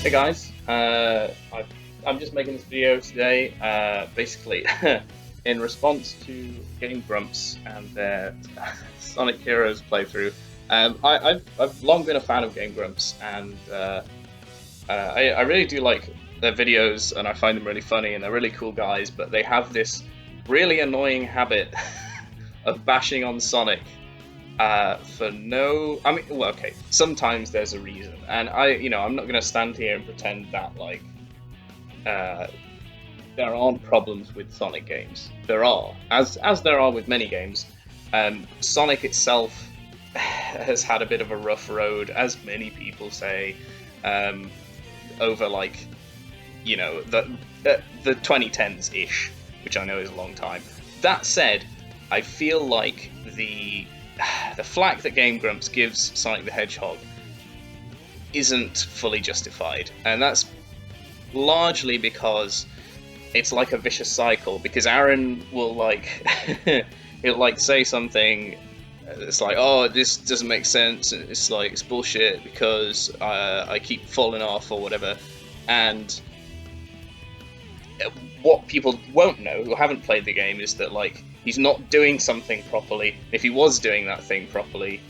Hey guys, I'm just making this video today, basically in response to Game Grumps and their Sonic Heroes playthrough. I've long been a fan of Game Grumps, and I really do like their videos, and I find them really funny, and they're really cool guys. But they have this really annoying habit of bashing on Sonic for no, I mean, well, okay. Sometimes there's a reason, and I'm not gonna stand here and pretend that uh, there aren't problems with Sonic games. There are, as there are with many games. Sonic itself has had a bit of a rough road, as many people say, um, over the 2010s ish, which I know is a long time. That said, I feel like the flack that Game Grumps gives Sonic the Hedgehog isn't fully justified, and that's largely because it's like a vicious cycle. Because Arin will he'll say something. It's like, oh, this doesn't make sense. It's like it's bullshit because I keep falling off or whatever. And what people won't know who haven't played the game is that he's not doing something properly. If he was doing that thing properly,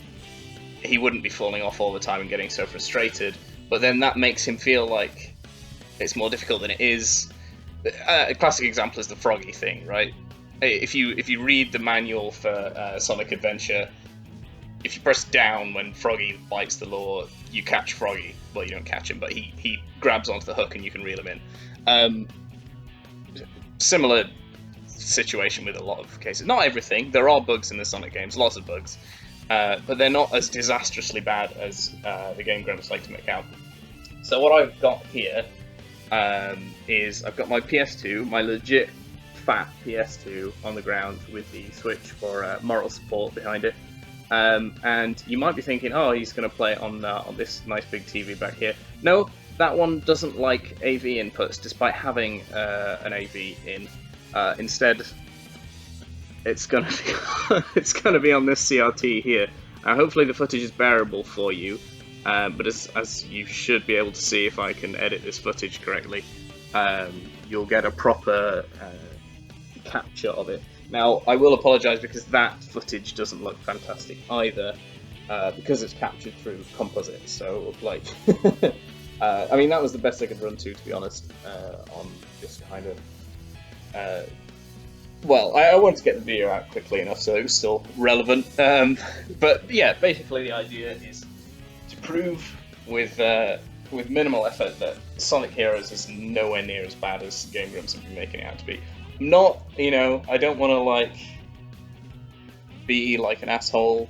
he wouldn't be falling off all the time and getting so frustrated. But then that makes him feel like it's more difficult than it is. A classic example is the Froggy thing, right? If you read the manual for Sonic Adventure, if you press down when Froggy bites the lure, you catch Froggy. Well, you don't catch him, but he grabs onto the hook and you can reel him in. Similar situation with a lot of cases. Not everything. There are bugs in the Sonic games, lots of bugs, but they're not as disastrously bad as the Game Grumps like to make out. So what I've got here is I've got my PS2, my legit fat PS2 on the ground with the Switch for moral support behind it. And you might be thinking, oh, he's going to play it on this nice big TV back here. No, that one doesn't like AV inputs, despite having an AV in. Instead, it's gonna be it's gonna be on this CRT here. Hopefully, the footage is bearable for you. But as you should be able to see, if I can edit this footage correctly, you'll get a proper capture of it. Now, I will apologise because that footage doesn't look fantastic either, because it's captured through composite. So, I mean, that was the best I could run to be honest, on this kind of. Well, I wanted to get the video out quickly enough so it was still relevant. But yeah, basically the idea is to prove with minimal effort that Sonic Heroes is nowhere near as bad as Game Grumps have been making it out to be. I'm not, I don't want to be like an asshole.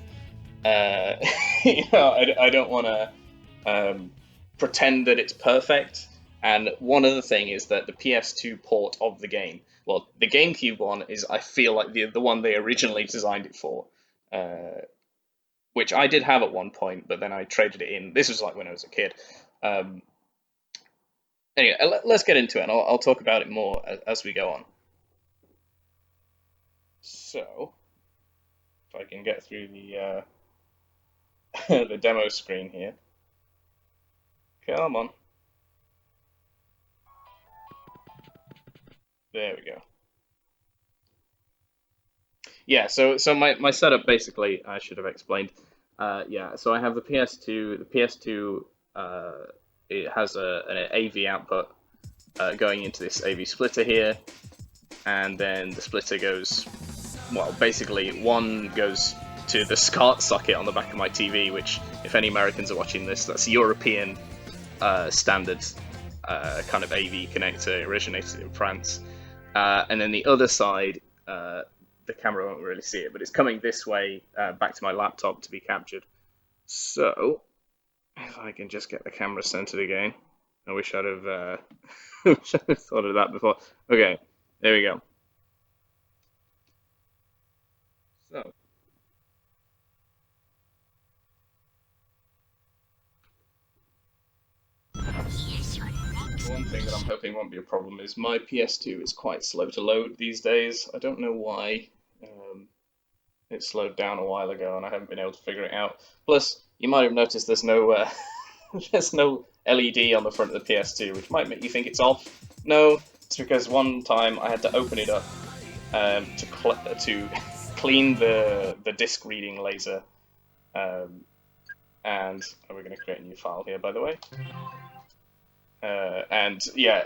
I don't want to pretend that it's perfect. And one other thing is that the PS2 port of the game, well, the GameCube one is, I feel like the one they originally designed it for, which I did have at one point, but then I traded it in. This was like when I was a kid. Anyway, let's get into it, and I'll talk about it more as we go on. So, if I can get through the the demo screen here. Come on. There we go. Yeah, so my setup basically I should have explained. Yeah, so I have the PS2. The PS2 it has an AV output going into this AV splitter here, and then the splitter goes, well, basically one goes to the SCART socket on the back of my TV, which, if any Americans are watching this, that's European standard kind of AV connector, originated in France. And then the other side, the camera won't really see it, but it's coming this way back to my laptop to be captured. So, if I can just get the camera centered again. I wish I'd have, wish I'd have thought of that before. Okay, there we go. So, one thing that I'm hoping won't be a problem is my PS2 is quite slow to load these days. I don't know why. It slowed down a while ago, and I haven't been able to figure it out. Plus, you might have noticed there's no there's no LED on the front of the PS2, which might make you think it's off. No, it's because one time I had to open it up to clean the disc reading laser. And we're going to create a new file here, by the way. And yeah,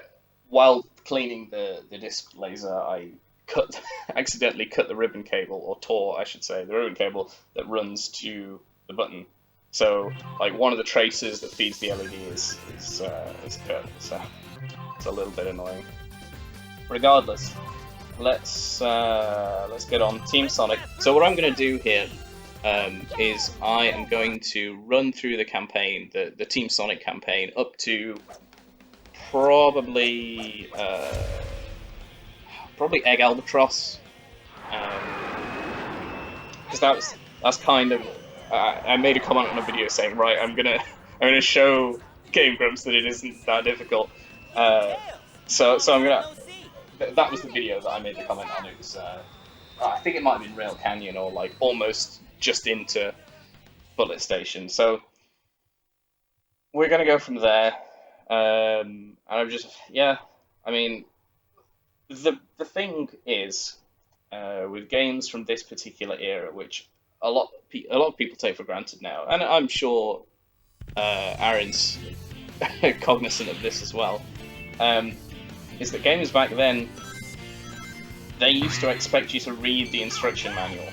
while cleaning the disc laser, I accidentally cut the ribbon cable, or tore, I should say, the ribbon cable that runs to the button. So, like, one of the traces that feeds the LED is cut. So it's a little bit annoying. Regardless, let's get on Team Sonic. So what I'm going to do here is I am going to run through the campaign, the Team Sonic campaign, up to probably Egg Albatross, because that's kind of I made a comment on a video saying, right, I'm gonna show Game Grumps that it isn't that difficult. So I'm gonna. That was the video that I made the comment on. It was I think it might have been Rail Canyon, or like almost just into Bullet Station. So we're gonna go from there. And I'm just, yeah, I mean, the thing is, with games from this particular era, which a lot of people take for granted now, and I'm sure Arin's cognizant of this as well, is that games back then, they used to expect you to read the instruction manual.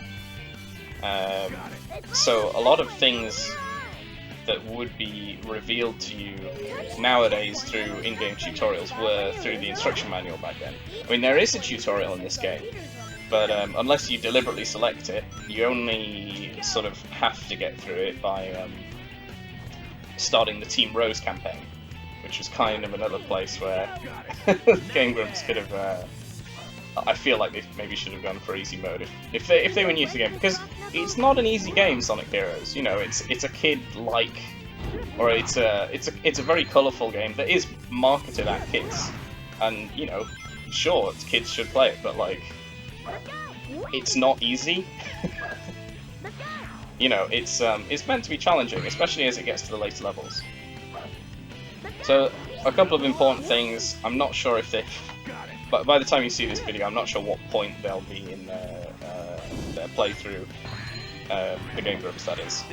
So a lot of things that would be revealed to you nowadays through in-game tutorials were through the instruction manual back then. I mean, there is a tutorial in this game, but unless you deliberately select it, you only sort of have to get through it by starting the Team Rose campaign, which was kind of another place where Game Grumps could have... I feel like they maybe should have gone for easy mode if they were new to the game, because it's not an easy game, Sonic Heroes. You know, it's a kid-like, or it's a very colourful game that is marketed at kids, and you know, sure, kids should play it, but like, it's not easy. You know, it's meant to be challenging, especially as it gets to the later levels. So a couple of important things. I'm not sure if they. But by the time you see this video, I'm not sure what point they'll be in their playthrough, the Game Grumps, that is.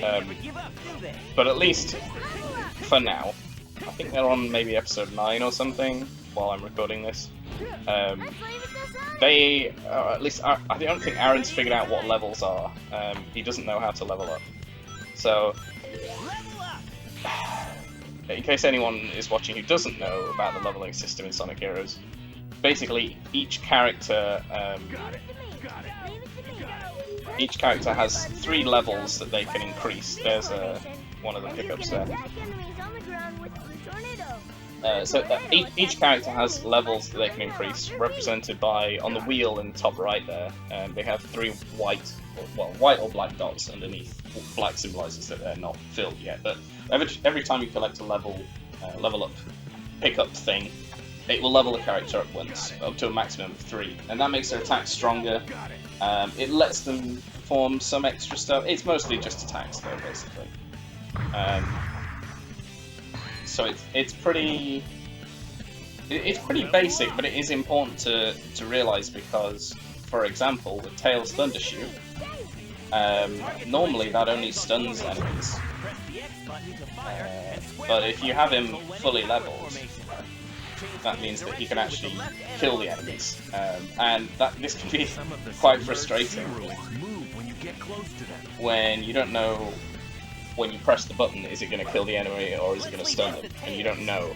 But at least, for now, I think they're on maybe episode 9 or something, while I'm recording this. They, at least, I don't think Arin's figured out what levels are. He doesn't know how to level up. So, in case anyone is watching who doesn't know about the leveling system in Sonic Heroes, basically, each character has 3 levels that they can increase. There's one of the pickups there. So each character has levels that they can increase, represented by, on the wheel in the top right there, they have 3 white or black dots underneath. Black symbolises that they're not filled yet, but every time you collect a level up pickup thing, it will level the character up once, up to a maximum of 3, and that makes their attacks stronger. It lets them perform some extra stuff. It's mostly just attacks, though, basically. So it's pretty basic, but it is important to realise, because, for example, with Tails Thundershoot, normally that only stuns enemies. But if you have him fully leveled, that means that he can actually kill the enemies, and this can be quite frustrating when you don't know, when you press the button, is it going to kill the enemy or is it going to stun them, and you don't know.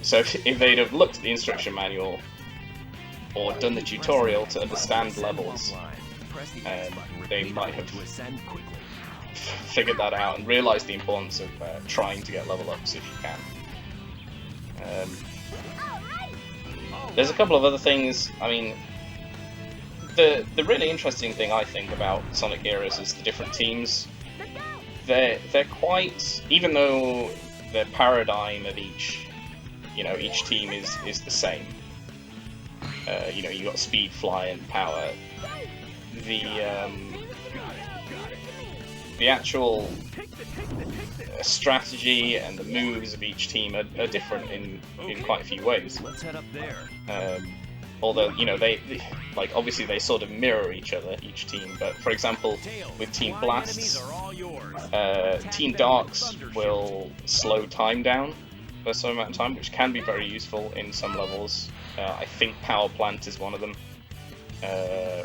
So if they'd have looked at the instruction manual or done the tutorial to understand levels, they might have figured that out and realised the importance of trying to get level ups if you can. There's a couple of other things. I mean, the really interesting thing, I think, about Sonic Heroes is the different teams. They're quite, even though the paradigm of each team is the same. You know, you got speed, fly, and power. The actual strategy and the moves of each team are different in quite a few ways. Let's head up there. Although, you know, they like, obviously they sort of mirror each other, each team, but for example, with Team Blasts, Team Darks will slow time down for some amount of time, which can be very useful in some levels. I think Power Plant is one of them,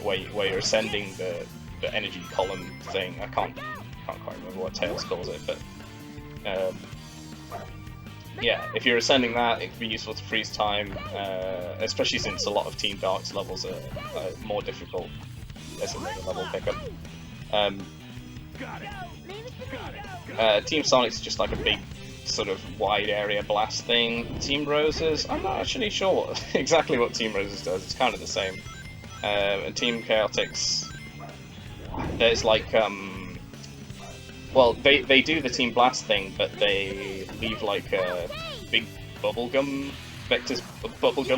where you're ascending the energy column thing. I can't quite remember what Tails calls it, but yeah, if you're ascending that, it can be useful to freeze time, especially since a lot of Team Dark's levels are more difficult as a level pickup. Team Sonic's just like a big sort of wide area blast thing. Team Rose's, I'm not actually sure exactly what Team Rose's does, it's kind of the same. And Team Chaotix, there's like, well, they do the Team Blast thing, but they leave like big bubblegum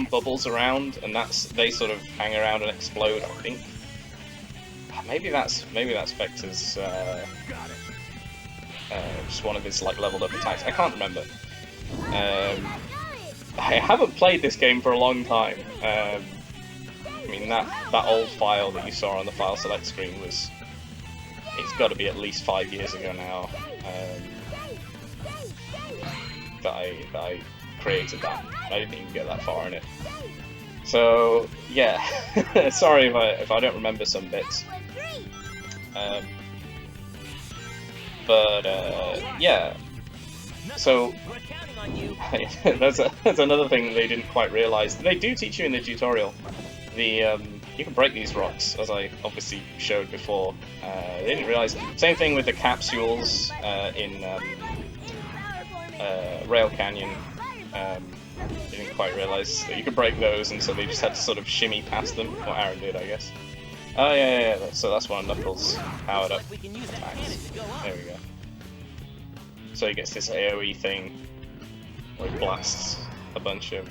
bubbles around, and they sort of hang around and explode, I think. Maybe that's Vector's just one of his like leveled up attacks. I can't remember. I haven't played this game for a long time. I mean, that old file that you saw on the file select screen was, it's got to be at least 5 years ago now, that I created that. I didn't even get that far in it. So yeah, sorry if I don't remember some bits. Yeah. So that's another thing they didn't quite realize. They do teach you in the tutorial. You can break these rocks, as I obviously showed before. They didn't realize. Same thing with the capsules in Rail Canyon. They didn't quite realize that you could break those, and so they just had to sort of shimmy past them. What Arin did, I guess. Oh yeah. So that's one of Knuckles' powered up attacks. There we go. So he gets this AoE thing where he blasts a bunch of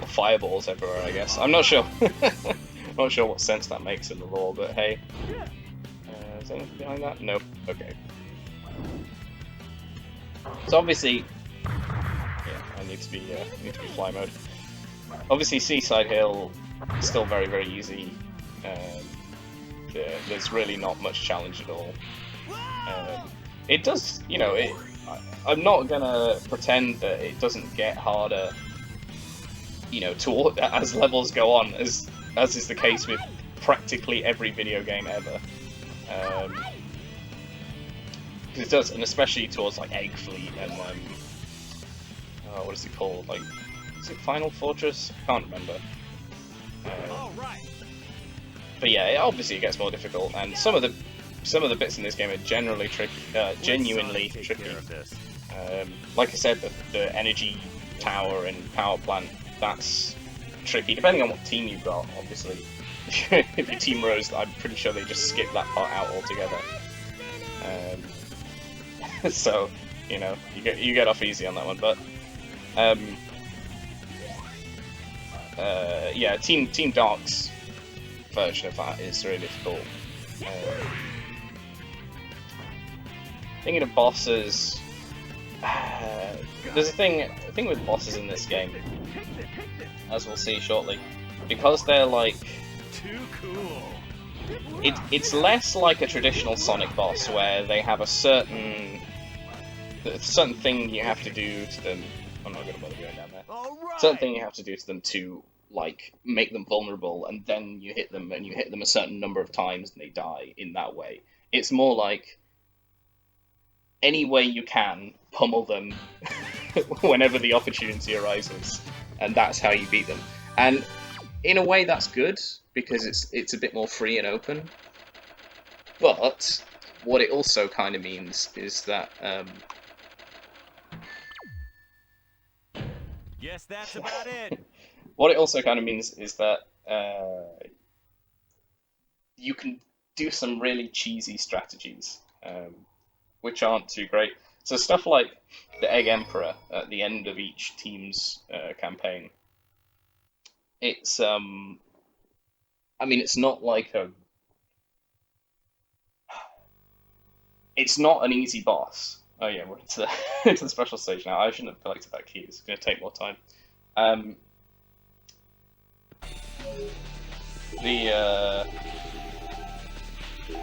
fireballs everywhere, I guess. I'm not sure. Not sure what sense that makes in the lore, but hey. Is there anything behind that? Nope. Okay. So obviously, yeah, I need to be fly mode. Obviously, Seaside Hill is still very, very easy. There's really not much challenge at all. It does, you know, I'm not gonna pretend that it doesn't get harder, you know, as levels go on, as is the case with practically every video game ever. Because it does, and especially towards like Egg Fleet and what is it called? Like, is it Final Fortress? Can't remember. But yeah, obviously it gets more difficult, and some of the bits in this game are generally genuinely tricky. Like I said, the energy tower and power plant, that's tricky, depending on what team you've got, obviously. If you Team Rose, I'm pretty sure they just skip that part out altogether. So, you know, you get off easy on that one, but yeah, Team Dark's version of that is really difficult. Thinking of bosses, there's a thing with bosses in this game, as we'll see shortly, because they're like, too cool. It's less like a traditional Sonic boss where they have a certain thing you have to do to them. I'm not gonna bother going down there. Right. Certain thing you have to do to them to like make them vulnerable, and then you hit them, and you hit them a certain number of times, and they die in that way. It's more like any way you can, pummel them whenever the opportunity arises, and that's how you beat them. And in a way, that's good because it's a bit more free and open. But what it also kind of means is that Yes, that's about it. what it also kind of means is that you can do some really cheesy strategies, which aren't too great. So stuff like the Egg Emperor at the end of each team's campaign. It's I mean, it's not like it's not an easy boss. Oh yeah, we're into the, into the special stage now. I shouldn't have collected that key. It's going to take more time.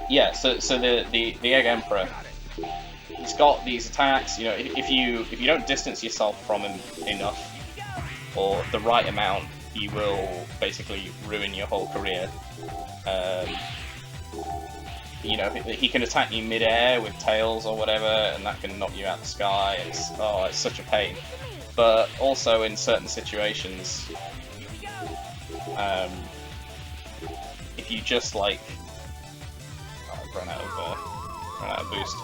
Yeah. So the Egg Emperor. He's got these attacks. You know, if you don't distance yourself from him enough, or the right amount, he will basically ruin your whole career. You know, he can attack you mid-air with tails or whatever, and that can knock you out of the sky. It's such a pain. But also in certain situations, if you just like, I've run out of boost.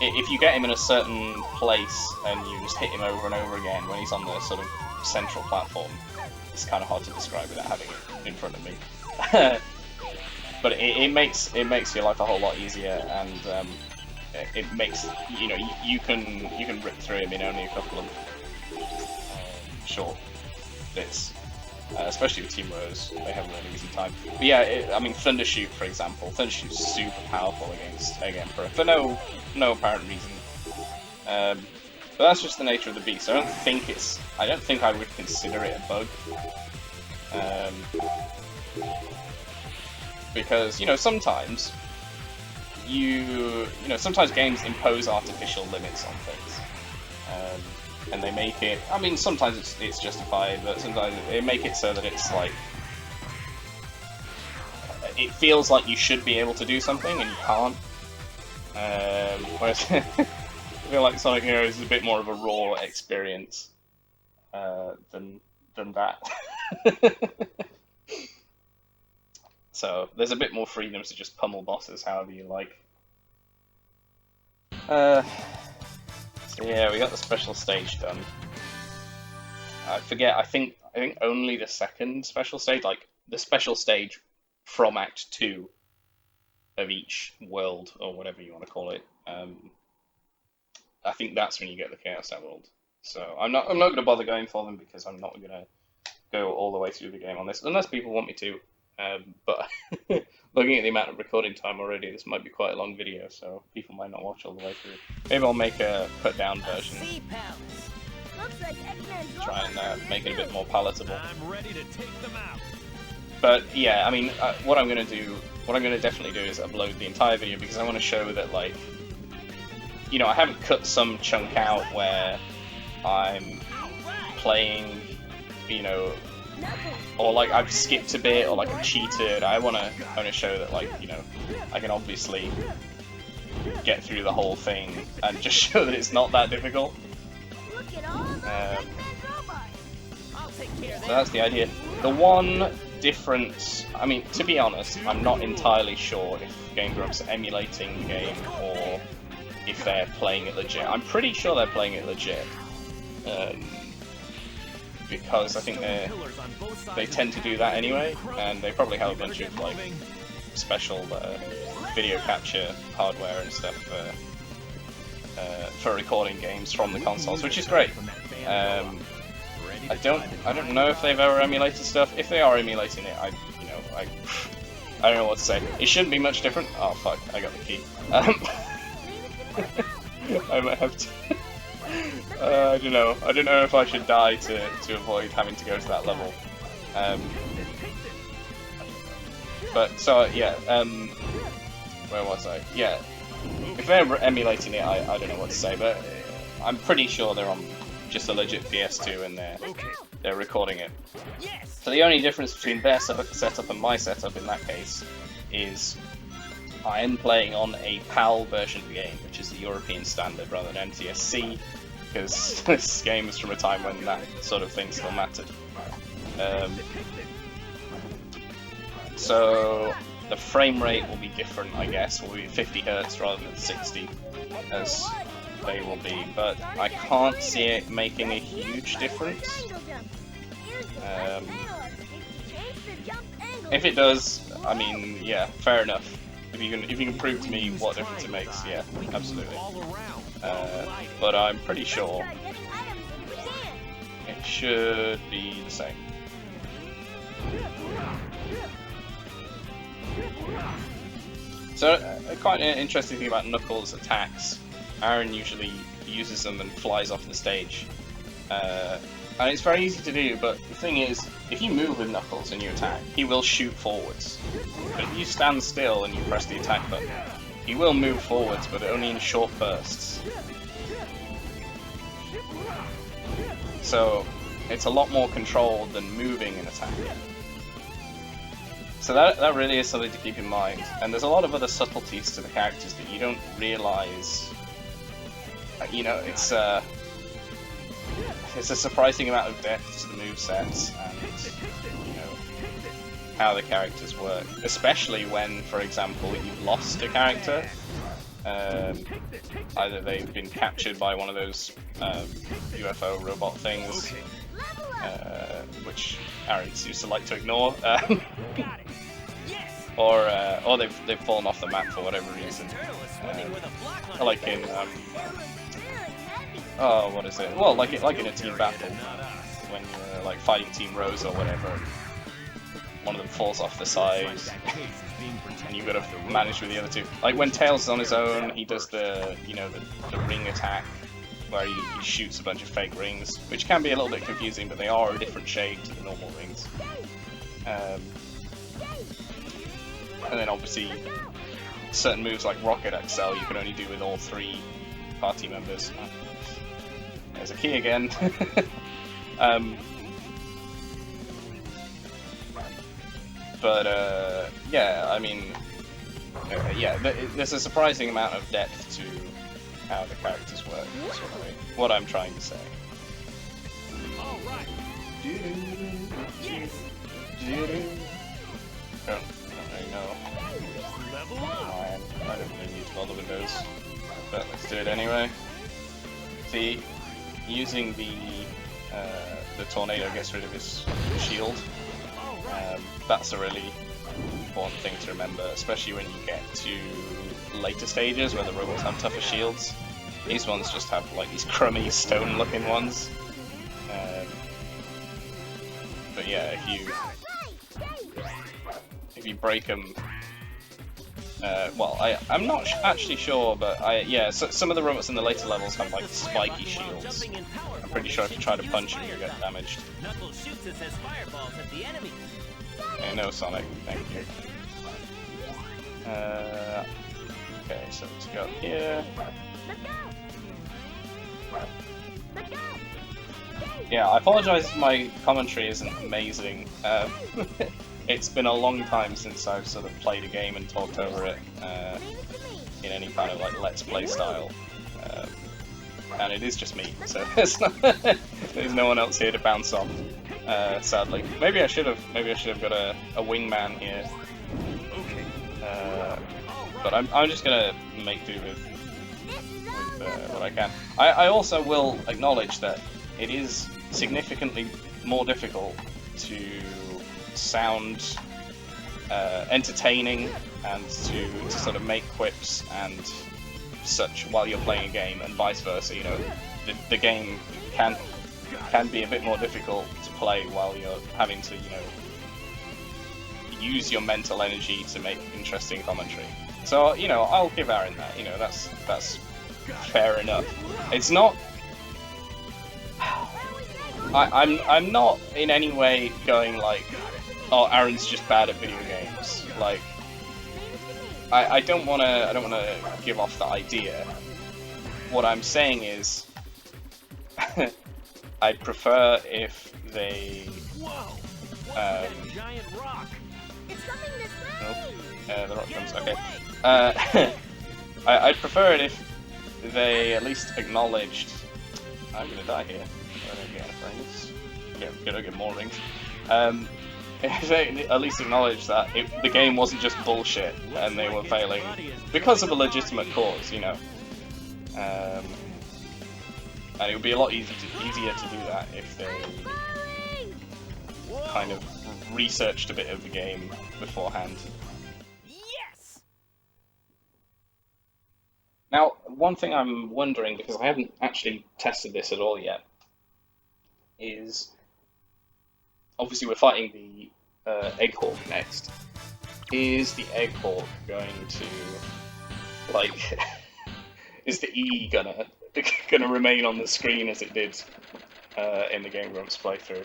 If you get him in a certain place and you just hit him over and over again when he's on the sort of central platform, it's kind of hard to describe without having it in front of me. But it makes your life a whole lot easier, and it makes, you know, you can rip through him in only a couple of short bits. Especially with Team Rose, they have a really easy time. But yeah, I mean, Thundershoot, for example. Thundershoot's super powerful against Egg Emperor for no apparent reason. But that's just the nature of the beast. I don't think I would consider it a bug. Because, you know, sometimes sometimes games impose artificial limits on things. And they make it, I mean, sometimes it's justified, but sometimes they make it so that it's like, it feels like you should be able to do something and you can't. Whereas I feel like Sonic Heroes is a bit more of a raw experience than that. So there's a bit more freedom to just pummel bosses however you like. So yeah, we got the special stage done. I forget, I think only the second special stage, like the special stage from Act 2 of each world, or whatever you want to call it. I think that's when you get the Chaos Emerald. So I'm not going to bother going for them because I'm not going to go all the way through the game on this, unless people want me to. But looking at the amount of recording time already, this might be quite a long video, so people might not watch all the way through. Maybe I'll make a cut-down version. Try and make it a bit more palatable. I'm ready to take them out. But yeah, I mean, what I'm going to definitely do is upload the entire video, because I want to show that, like, you know, I haven't cut some chunk out where I'm playing, you know, or like I've skipped a bit, or like I've cheated. I want to kind of show that, like, you know, I can obviously get through the whole thing and just show that it's not that difficult. So that's the idea. The one difference, I mean, to be honest, I'm not entirely sure if Game Grumps are emulating the game or if they're playing it legit. I'm pretty sure they're playing it legit. Because I think they tend to do that anyway, and they probably have a bunch of like special video capture hardware and stuff for recording games from the consoles, which is great. I don't know if they've ever emulated stuff. If they are emulating it, I don't know what to say. It shouldn't be much different. Oh fuck! I got the key. I might have to. I don't know. I don't know if I should die to avoid having to go to that level. But so yeah. Where was I? Yeah. If they're emulating it, I don't know what to say, but I'm pretty sure they're on just a legit PS2 and they're recording it. So the only difference between their setup and my setup in that case is I am playing on a PAL version of the game, which is the European standard rather than NTSC, because this game is from a time when that sort of thing still mattered. So the frame rate will be different, I guess. Will be 50 Hz rather than 60, as they will be, but I can't see it making a huge difference. If it does, I mean, yeah, fair enough. If you can prove to me what difference it makes, yeah, absolutely. But I'm pretty sure it should be the same. So, quite an interesting thing about Knuckles' attacks. Arin usually uses them and flies off the stage. And it's very easy to do, but the thing is, if you move with Knuckles and you attack, he will shoot forwards. But if you stand still and you press the attack button, he will move forwards, but only in short bursts. So, it's a lot more controlled than moving an attack. So that really is something to keep in mind. And there's a lot of other subtleties to the characters that you don't realise. You know, it's a surprising amount of depth to the movesets and, you know, how the characters work. Especially when, for example, you've lost a character. Either they've been captured by one of those UFO robot things, which Arin used to like to ignore, or they've fallen off the map for whatever reason. Like in oh, what is it? Well, like in a team battle, when you're like fighting Team Rose or whatever, one of them falls off the side, and you've got to manage with the other two. Like when Tails is on his own, he does the the ring attack, where he shoots a bunch of fake rings, which can be a little bit confusing, but they are a different shade to the normal rings. And then obviously, certain moves like Rocket XL you can only do with all 3 party members. There's a key again. But yeah, I mean, yeah, there's a surprising amount of depth to how the characters work. That's what I'm trying to say. All right. Yes. Don't really know. Level up. I don't really need to bother with those, but let's do it anyway. See, using the tornado gets rid of his shield. That's a really important thing to remember, especially when you get to later stages where the robots have tougher shields. These ones just have like these crummy stone-looking ones. But yeah, if you break them, well, I'm not actually sure, but yeah, so some of the robots in the later levels have like spiky shields. I'm pretty sure if you try to punch them, you get damaged. Knuckles shoots us as fireballs at the enemy. Okay, no Sonic, thank you. Okay, so let's go here. Yeah, I apologise if my commentary isn't amazing. It's been a long time since I've sort of played a game and talked over it in any kind of like Let's Play style. And it is just me, so there's no one else here to bounce off. Sadly, maybe I should have got a wingman here. But I'm just gonna make do with what I can. I also will acknowledge that it is significantly more difficult to sound entertaining and to sort of make quips and such while you're playing a game, and vice versa. You know, the game can be a bit more difficult to play while you're having to, you know, use your mental energy to make interesting commentary. So, you know, I'll give Arin that. You know, that's fair enough. It's not. I'm not in any way going like, oh, Arin's just bad at video games. Like, I don't wanna give off the idea. What I'm saying is, I'd prefer if they. Giant rock. It's coming this way. The rock comes. Okay. I'd prefer it if they at least acknowledged. I'm gonna die here. I don't get enough rings. Gonna get more rings. If they at least acknowledge that the game wasn't just bullshit and they were failing because of a legitimate cause, you know. And it would be a lot easier to do that if they kind of researched a bit of the game beforehand. Yes. Now, one thing I'm wondering, because I haven't actually tested this at all yet, is obviously we're fighting the Egg Hawk next. is the egg hawk going to, like, is the E gonna remain on the screen as it did in the Game Grumps playthrough?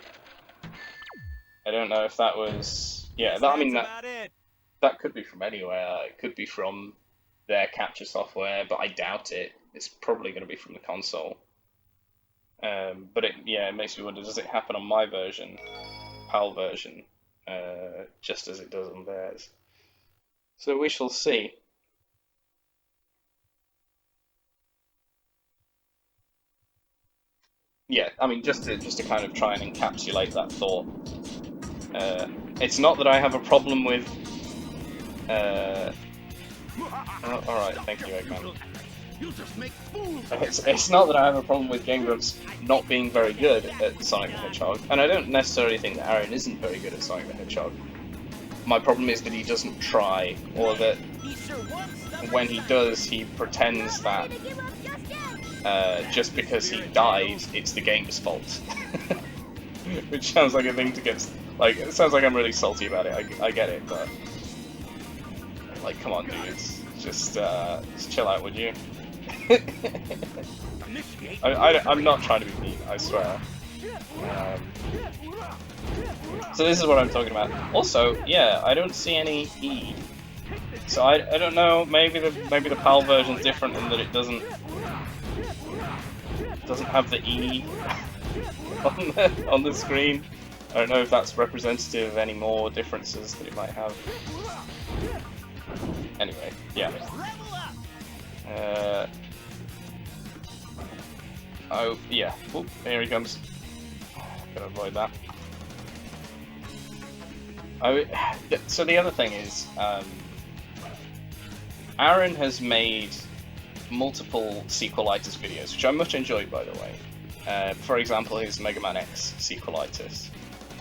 I don't know if that was, yeah. I mean that could be from anywhere. It could be from their capture software, but I doubt it. It's probably going to be from the console. But it makes me wonder: does it happen on my version, PAL version, just as it does on theirs? So we shall see. Yeah, I mean, just to kind of try and encapsulate that thought. It's not that I have a problem with. All right, thank you, Eggman. It's not that I have a problem with Game Grumps not being very good at Sonic the Hedgehog, and I don't necessarily think that Arin isn't very good at Sonic the Hedgehog. My problem is that he doesn't try, or that when he does, he pretends that just because he died, it's the game's fault. Which sounds like a thing to get, like, it sounds like I'm really salty about it, I get it, but, like, come on dudes, just chill out, would you? I'm not trying to be mean, I swear. So this is what I'm talking about. Also, yeah, I don't see any E. So I don't know, maybe the PAL version's different in that it doesn't have the E on the screen. I don't know if that's representative of any more differences that it might have. Anyway, yeah. Oh, yeah. Oop, here he comes. Gotta avoid that. So the other thing is, Arin has made multiple sequelitis videos, which I much enjoyed, by the way. For example, his Mega Man X sequelitis,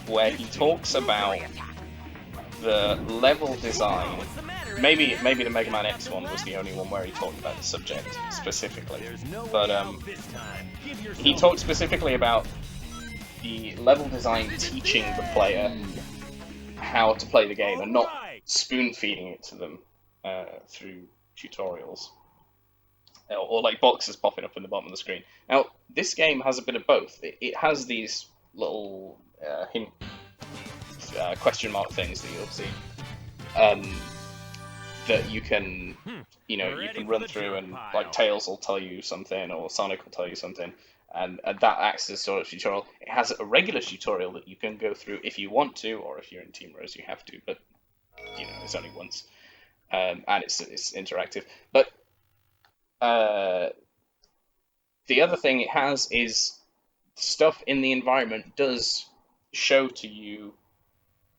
where he talks about the level design. Maybe the Mega Man X one was the only one where he talked about the subject specifically, but he talked specifically about the level design teaching the player how to play the game and not spoon-feeding it to them through tutorials. Or like boxes popping up in the bottom of the screen. Now, this game has a bit of both. It has these little question mark things that you'll see that you can, you can run through, and like Tails will tell you something or Sonic will tell you something, and that acts as sort of tutorial. It has a regular tutorial that you can go through if you want to, or if you're in Team Rose you have to, but it's only once, and it's interactive. But the other thing it has is stuff in the environment does show to you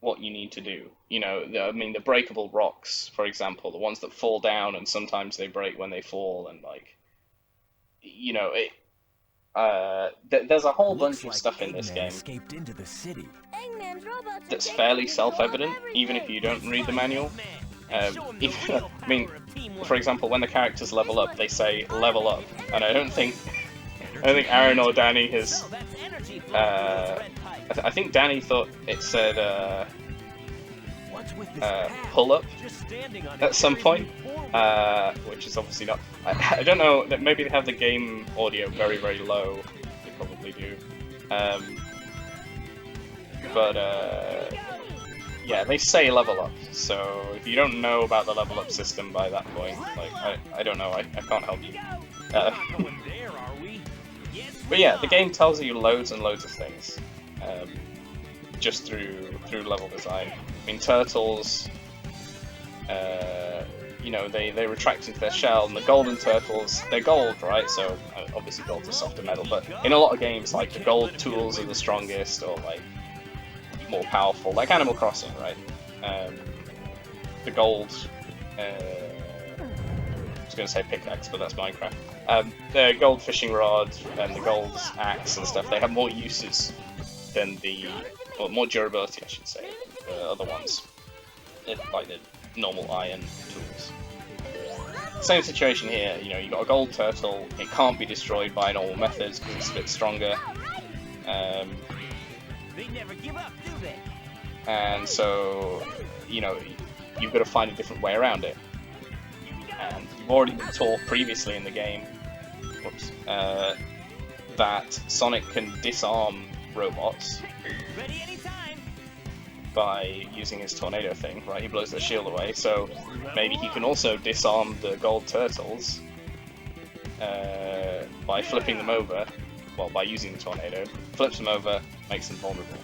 what you need to do. The breakable rocks, for example, the ones that fall down and sometimes they break when they fall, and there's a whole bunch of stuff in this game Into the city. that's fairly self-evident, even if you don't read the manual. For example, when the characters level up, they say level up, and I don't think Arin or Danny has. I think Danny thought it said pull up at some point, which is obviously not. I don't know, that maybe they have the game audio very, very low. They probably do. Yeah, they say level up, so if you don't know about the level up system by that point, I don't know, I can't help you. But yeah, the game tells you loads and loads of things, just through level design. I mean, turtles, they retract into their shell, and the golden turtles, they're gold, right? So obviously gold's a softer metal, but in a lot of games, like, the gold tools are the strongest, or like more powerful, like Animal Crossing, right? The gold, I was going to say pickaxe, but that's Minecraft. The gold fishing rod and the gold axe and stuff, they have more uses than or more durability, I should say, than the other ones, like the normal iron tools. Same situation here, you got a gold turtle, it can't be destroyed by normal methods because it's a bit stronger. They never give up, do they? And so, you've got to find a different way around it. And you've already been taught previously in the game, whoops, that Sonic can disarm robots Ready anytime. by using his tornado thing, right? He blows their shield away, so maybe he can also disarm the gold turtles by flipping them over, well, by using the tornado, flips them over, makes them vulnerable.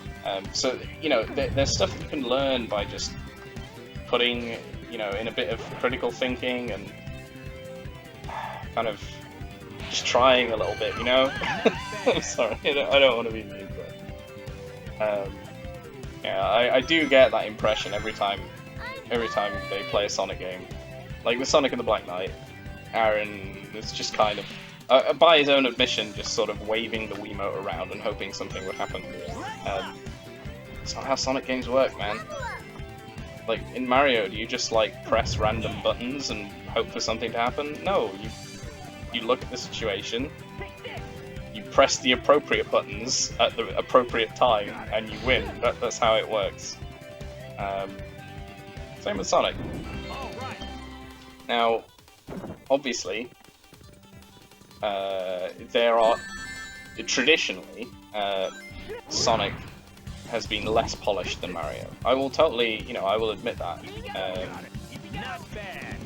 So, you know, there's stuff that you can learn by just putting, you know, in a bit of critical thinking and kind of just trying a little bit, you know? I'm sorry, I don't want to be mean, but yeah, I do get that impression every time they play a Sonic game. Like with Sonic and the Black Knight, Arin is just kind of, by his own admission, just sort of waving the Wiimote around and hoping something would happen. It's not how Sonic games work, man. Like, in Mario, do you just, like, press random buttons and hope for something to happen? No, you look at the situation, you press the appropriate buttons at the appropriate time, and you win. That's how it works. Same with Sonic. Now, obviously, there are... Traditionally, Sonic has been less polished than Mario. I will totally, you know, I will admit that. Not bad.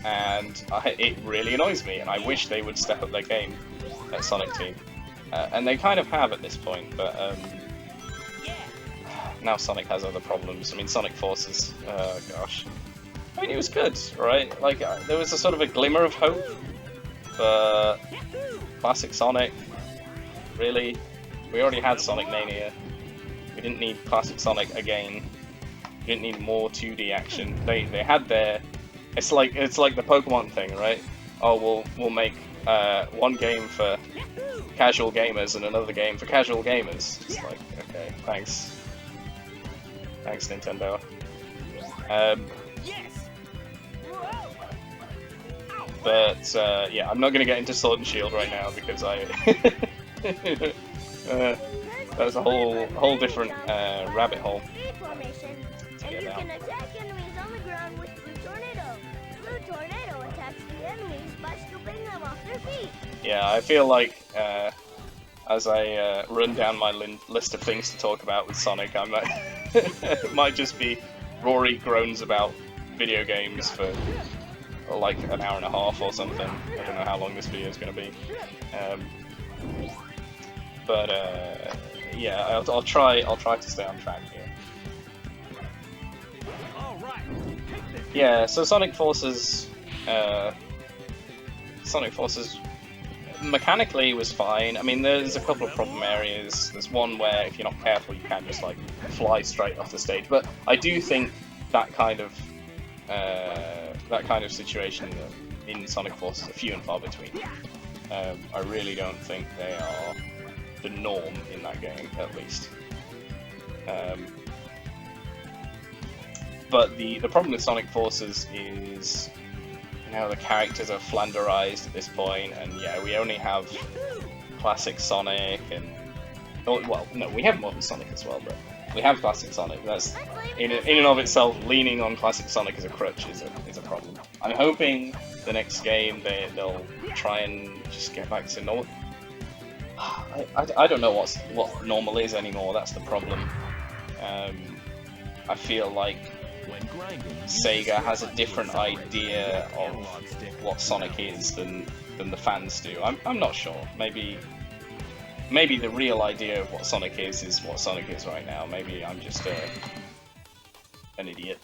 And it really annoys me, and I wish they would step up their game at Sonic Team. And they kind of have at this point, but now Sonic has other problems. I mean, Sonic Forces, gosh. I mean, it was good, right? Like, there was a sort of a glimmer of hope for classic Sonic. Really? We already had Sonic Mania. We didn't need classic Sonic again. We didn't need more 2D action. They had their... It's like the Pokemon thing, right? Oh, we'll make one game for casual gamers and another game for casual gamers. It's like, okay, thanks. Thanks, Nintendo. But yeah, I'm not going to get into Sword and Shield right now because that's a whole different rabbit hole. And you can attack enemies on the ground with Blue Tornado. Blue Tornado attacks the enemies by scooping them off their feet. Yeah, I feel like as I run down my list of things to talk about with Sonic, I might it might just be Rory groans about video games for like an hour and a half or something. I don't know how long this video is going to be. But yeah, I'll try to stay on track here. Yeah, so Sonic Forces mechanically was fine. I mean, there's a couple of problem areas. There's one where if you're not careful, you can just like fly straight off the stage. But I do think that kind of situation in Sonic Forces are few and far between. I really don't think they are the norm in that game, at least. But the problem with Sonic Forces is, you know, the characters are flanderized at this point, and yeah, we only have classic Sonic, and well, no, we have modern Sonic as well, but we have classic Sonic. That's in and of itself, leaning on classic Sonic as a crutch is a problem. I'm hoping the next game they'll try and just get back to normal. I don't know what normal is anymore. That's the problem. I feel like Sega has a different idea of what Sonic is than the fans do. I'm not sure. Maybe the real idea of what Sonic is what Sonic is right now. Maybe I'm just an idiot.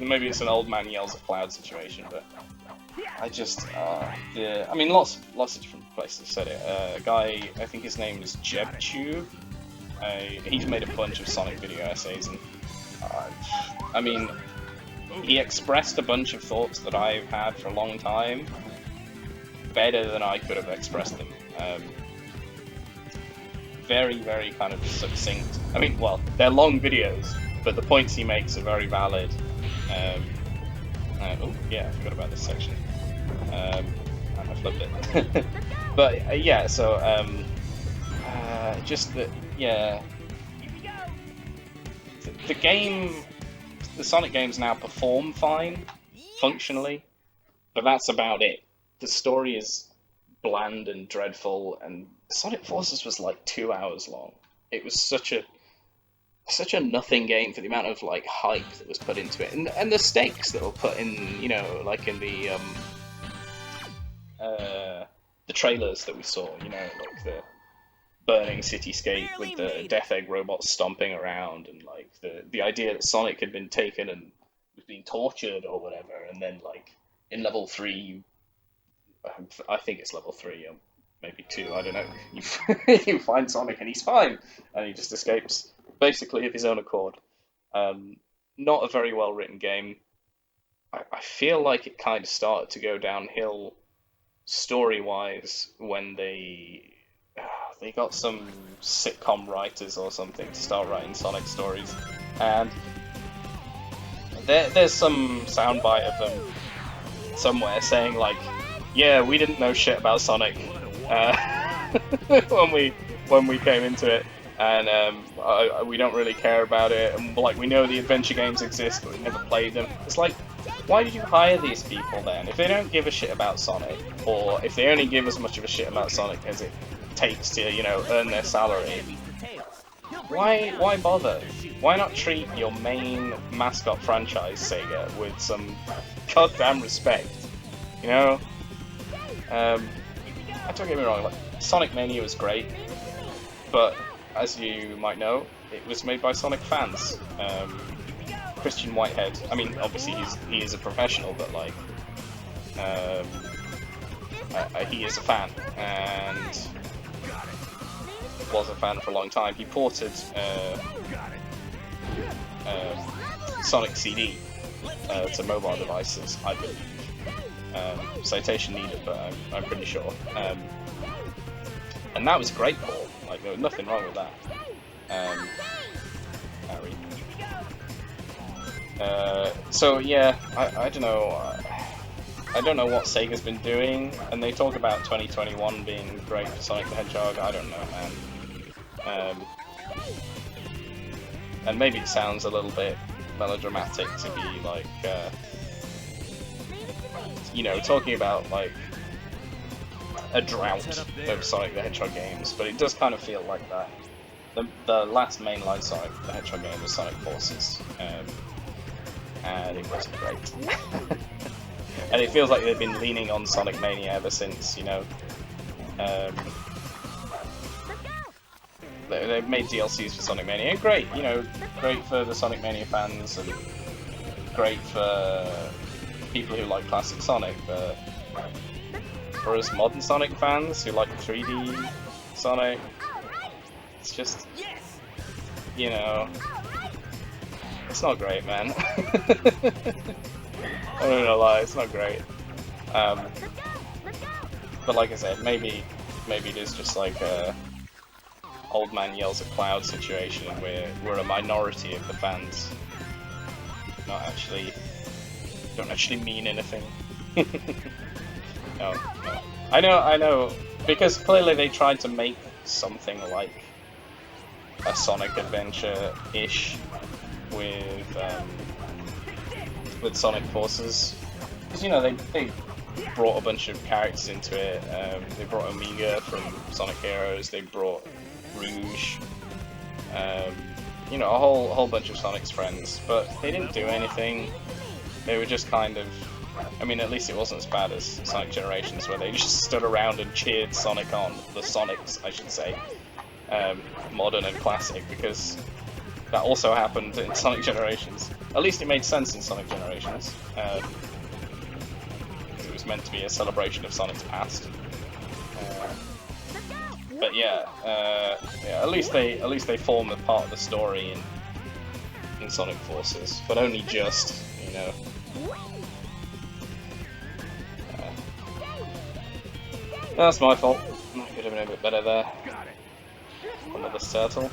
maybe it's an old man yells at cloud situation. But I just I mean, lots of different places said it. A guy, I think his name is Jebchew. He's made a bunch of Sonic video essays, and I mean, he expressed a bunch of thoughts that I've had for a long time better than I could have expressed them. Very, very kind of succinct. I mean, well, they're long videos, but the points he makes are very valid. Oh, yeah, I forgot about this section. And I flipped it. But, yeah, so, just that, yeah. The game the Sonic games now perform fine, functionally, but that's about it. The story is bland and dreadful, and Sonic Forces was like 2 hours long. It was such a nothing game for the amount of like hype that was put into it, and the stakes that were put in, you know, like in the trailers that we saw, you know, like the burning cityscape with the Death Egg robots stomping around, and like the idea that Sonic had been taken and was being tortured or whatever, and then like in level 3, I think it's level 3, maybe 2, I don't know, you find Sonic and he's fine, and he just escapes, basically of his own accord. Not a very well written game. I feel like it kind of started to go downhill story-wise when they got some sitcom writers or something to start writing Sonic stories, and there's some soundbite of them somewhere saying like, yeah, we didn't know shit about Sonic when we came into it, and we don't really care about it, and like we know the adventure games exist, but we never played them. It's like, why did you hire these people then? If they don't give a shit about Sonic, or if they only give as much of a shit about Sonic as it takes to, you know, earn their salary, why bother? Why not treat your main mascot franchise, Sega, with some goddamn respect? You know? Don't get me wrong, like, Sonic Mania was great, but as you might know, it was made by Sonic fans. Christian Whitehead, I mean, obviously he is a professional, but like, he is a fan, and was a fan for a long time. He ported Sonic CD to mobile devices, I believe. Citation needed, but I'm pretty sure. And that was a great port. Like, there was nothing wrong with that. Arin. So yeah, I don't know. I don't know what Sega's been doing, and they talk about 2021 being great for Sonic the Hedgehog. I don't know, man. And maybe it sounds a little bit melodramatic to be like, you know, talking about like a drought of Sonic the Hedgehog games, but it does kind of feel like that. The last mainline Sonic the Hedgehog game was Sonic Forces, and it wasn't great. And it feels like they've been leaning on Sonic Mania ever since, you know. They've made DLCs for Sonic Mania, and great, you know, great for the Sonic Mania fans, and great for people who like classic Sonic, but for us modern Sonic fans who like 3D Sonic, it's just, you know, it's not great, man. I'm not gonna lie, it's not great. But like I said, maybe it is just like a old man yells at cloud situation, and we're a minority of the fans. Don't actually mean anything. No. I know, because clearly they tried to make something like a Sonic adventure-ish with Sonic Forces, because, you know, they brought a bunch of characters into it. They brought Omega from Sonic Heroes. They brought Rouge. You know, a whole bunch of Sonic's friends, but they didn't do anything. They were just kind of, I mean, at least it wasn't as bad as Sonic Generations, where they just stood around and cheered Sonic on, the Sonics, I should say, modern and classic, because that also happened in Sonic Generations. At least it made sense in Sonic Generations. It was meant to be a celebration of Sonic's past. But yeah, at least they form a part of the story in Sonic Forces, but only just, you know. That's my fault. I could have been a bit better there. Another turtle.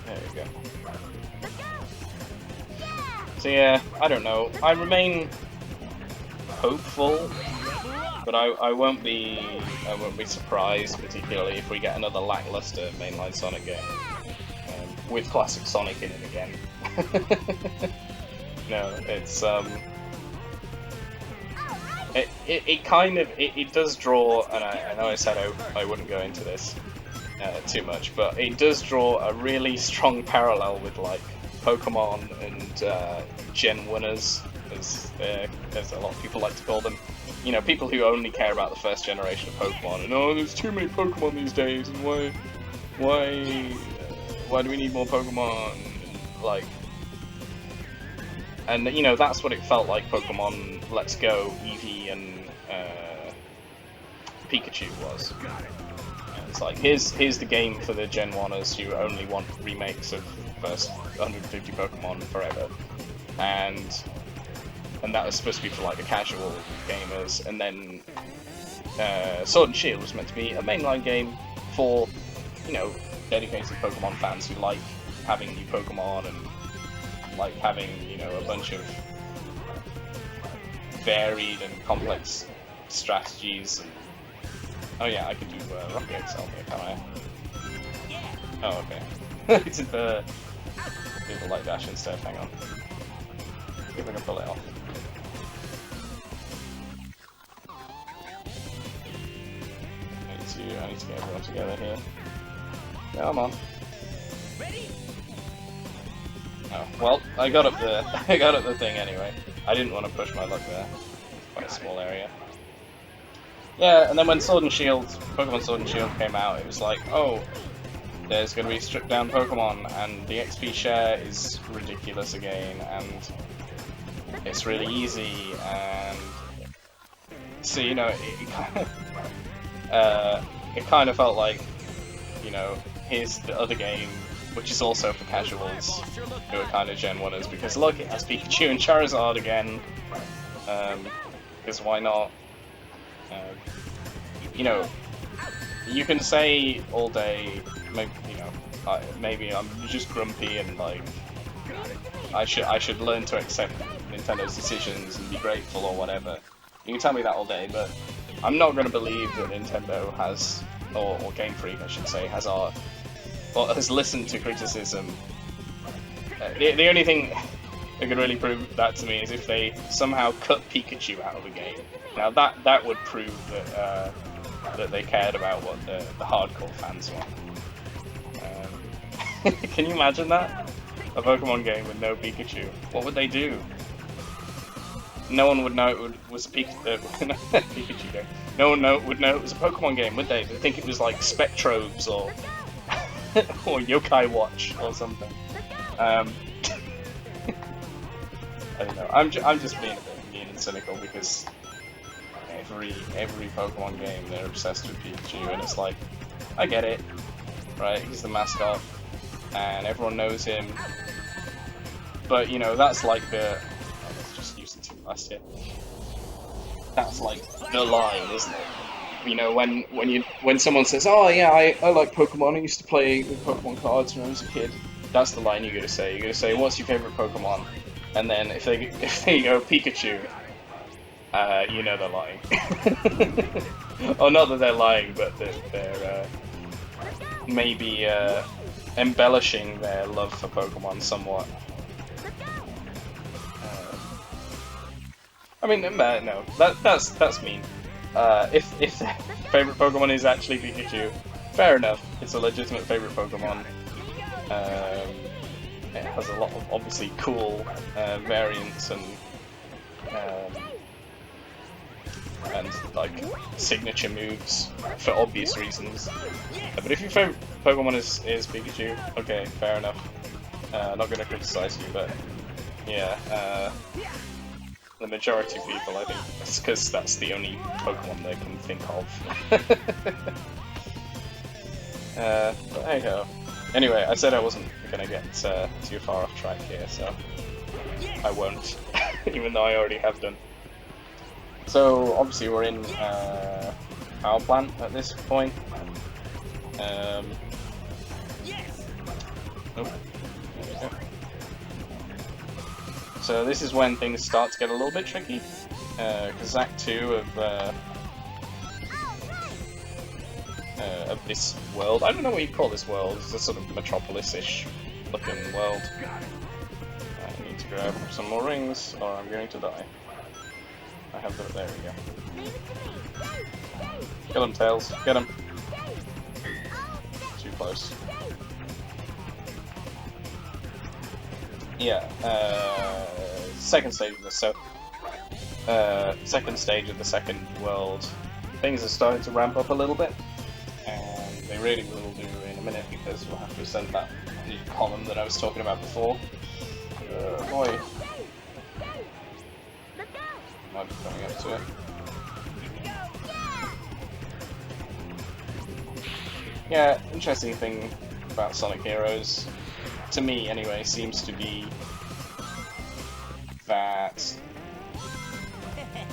There we go. So yeah, I don't know. I remain hopeful, but I won't be surprised, particularly if we get another lackluster mainline Sonic game. with classic Sonic in it again. No, it's it does draw, and I know I said I wouldn't go into this too much, but it does draw a really strong parallel with like Pokemon and Gen 1ers, as a lot of people like to call them. You know, people who only care about the first generation of Pokemon, and oh, there's too many Pokemon these days, and why do we need more Pokemon? Like, and you know, that's what it felt like Pokemon Let's Go, Eevee, and Pikachu was. It's like, here's the game for the Gen 1ers who only want remakes of the first 150 Pokemon forever, and that was supposed to be for like the casual gamers, and then Sword and Shield was meant to be a mainline game for, you know, dedicated Pokemon fans who like having new Pokemon and like having, you know, a bunch of varied and complex strategies. And oh yeah, I could do Rocket Excel here, can I? Oh, okay. Did the light dash instead, hang on. See if I can pull it off. I need to get everyone together here. Come on. Oh, well, I got up the thing anyway. I didn't want to push my luck there. Quite a small area. Yeah, and then when Sword and Shield, Pokemon Sword and Shield came out, it was like, oh, there's going to be stripped down Pokemon, and the XP share is ridiculous again, and it's really easy, and so, you know, it kind of felt like, you know, here's the other game, which is also for casuals who are kind of Gen 1ers, because look, it has Pikachu and Charizard again, because why not? You know, you can say all day, maybe, you know, maybe I'm just grumpy and like, I should learn to accept Nintendo's decisions and be grateful or whatever. You can tell me that all day, but I'm not going to believe that Nintendo has, or Game Freak I should say, has listened to criticism. The only thing that could really prove that to me is if they somehow cut Pikachu out of the game. Now that would prove that they cared about what the hardcore fans want. Can you imagine that? A Pokemon game with no Pikachu. What would they do? No one would know it was a Pikachu game. No one would know it was a Pokemon game, would they? They'd think it was like Spectrobes or or Yokai Watch or something. I don't know. I'm just being a bit mean and cynical because every Pokemon game they're obsessed with Pikachu, and it's like, I get it, right? He's the mascot, and everyone knows him. But you know, that's like the. Let's just use the two last here. That's like the line, isn't it? You know, when someone says, "Oh yeah, I like Pokemon. I used to play with Pokemon cards when I was a kid." That's the line you gotta say. You gotta say, "What's your favorite Pokemon?" And then if they go Pikachu, you know they're lying. Or not that they're lying, but they're maybe embellishing their love for Pokemon somewhat. I mean, no, that's mean. If their favorite Pokemon is actually Pikachu, fair enough. It's a legitimate favorite Pokemon. It has a lot of obviously cool variants and like signature moves for obvious reasons. But if your favorite Pokemon is Pikachu, okay, fair enough. Not gonna criticize you, but yeah. The majority of people, I think, it's because that's the only Pokemon they can think of. But there you go. Anyway, I said I wasn't gonna get too far off track here, so I won't, even though I already have done. So obviously we're in Power Plant at this point. Oh, there we go. So this is when things start to get a little bit tricky, because Act 2 of this world, I don't know what you call this world, it's a sort of metropolis-ish looking world. I need to grab some more rings, or I'm going to die. I have the. There we go. Kill him, Tails. Get him. Too close. Yeah. Second stage of this. So, second stage of the second world. Things are starting to ramp up a little bit, and they really will do in a minute because we'll have to send that new column that I was talking about before. Boy. Might be coming up to it. Yeah, interesting thing about Sonic Heroes, to me anyway, seems to be that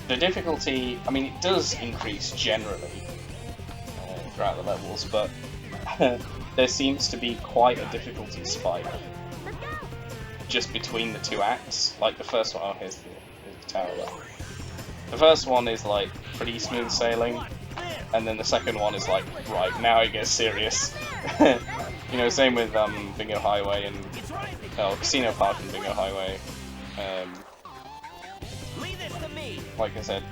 the difficulty, I mean, it does increase generally throughout the levels, but there seems to be quite a difficulty spike just between the two acts. Like the first one, oh, here's the tower there. The first one is like pretty smooth sailing, and then the second one is like, right, now it gets serious. You know, same with Bingo Highway and Casino Park and Bingo Highway. Like I said,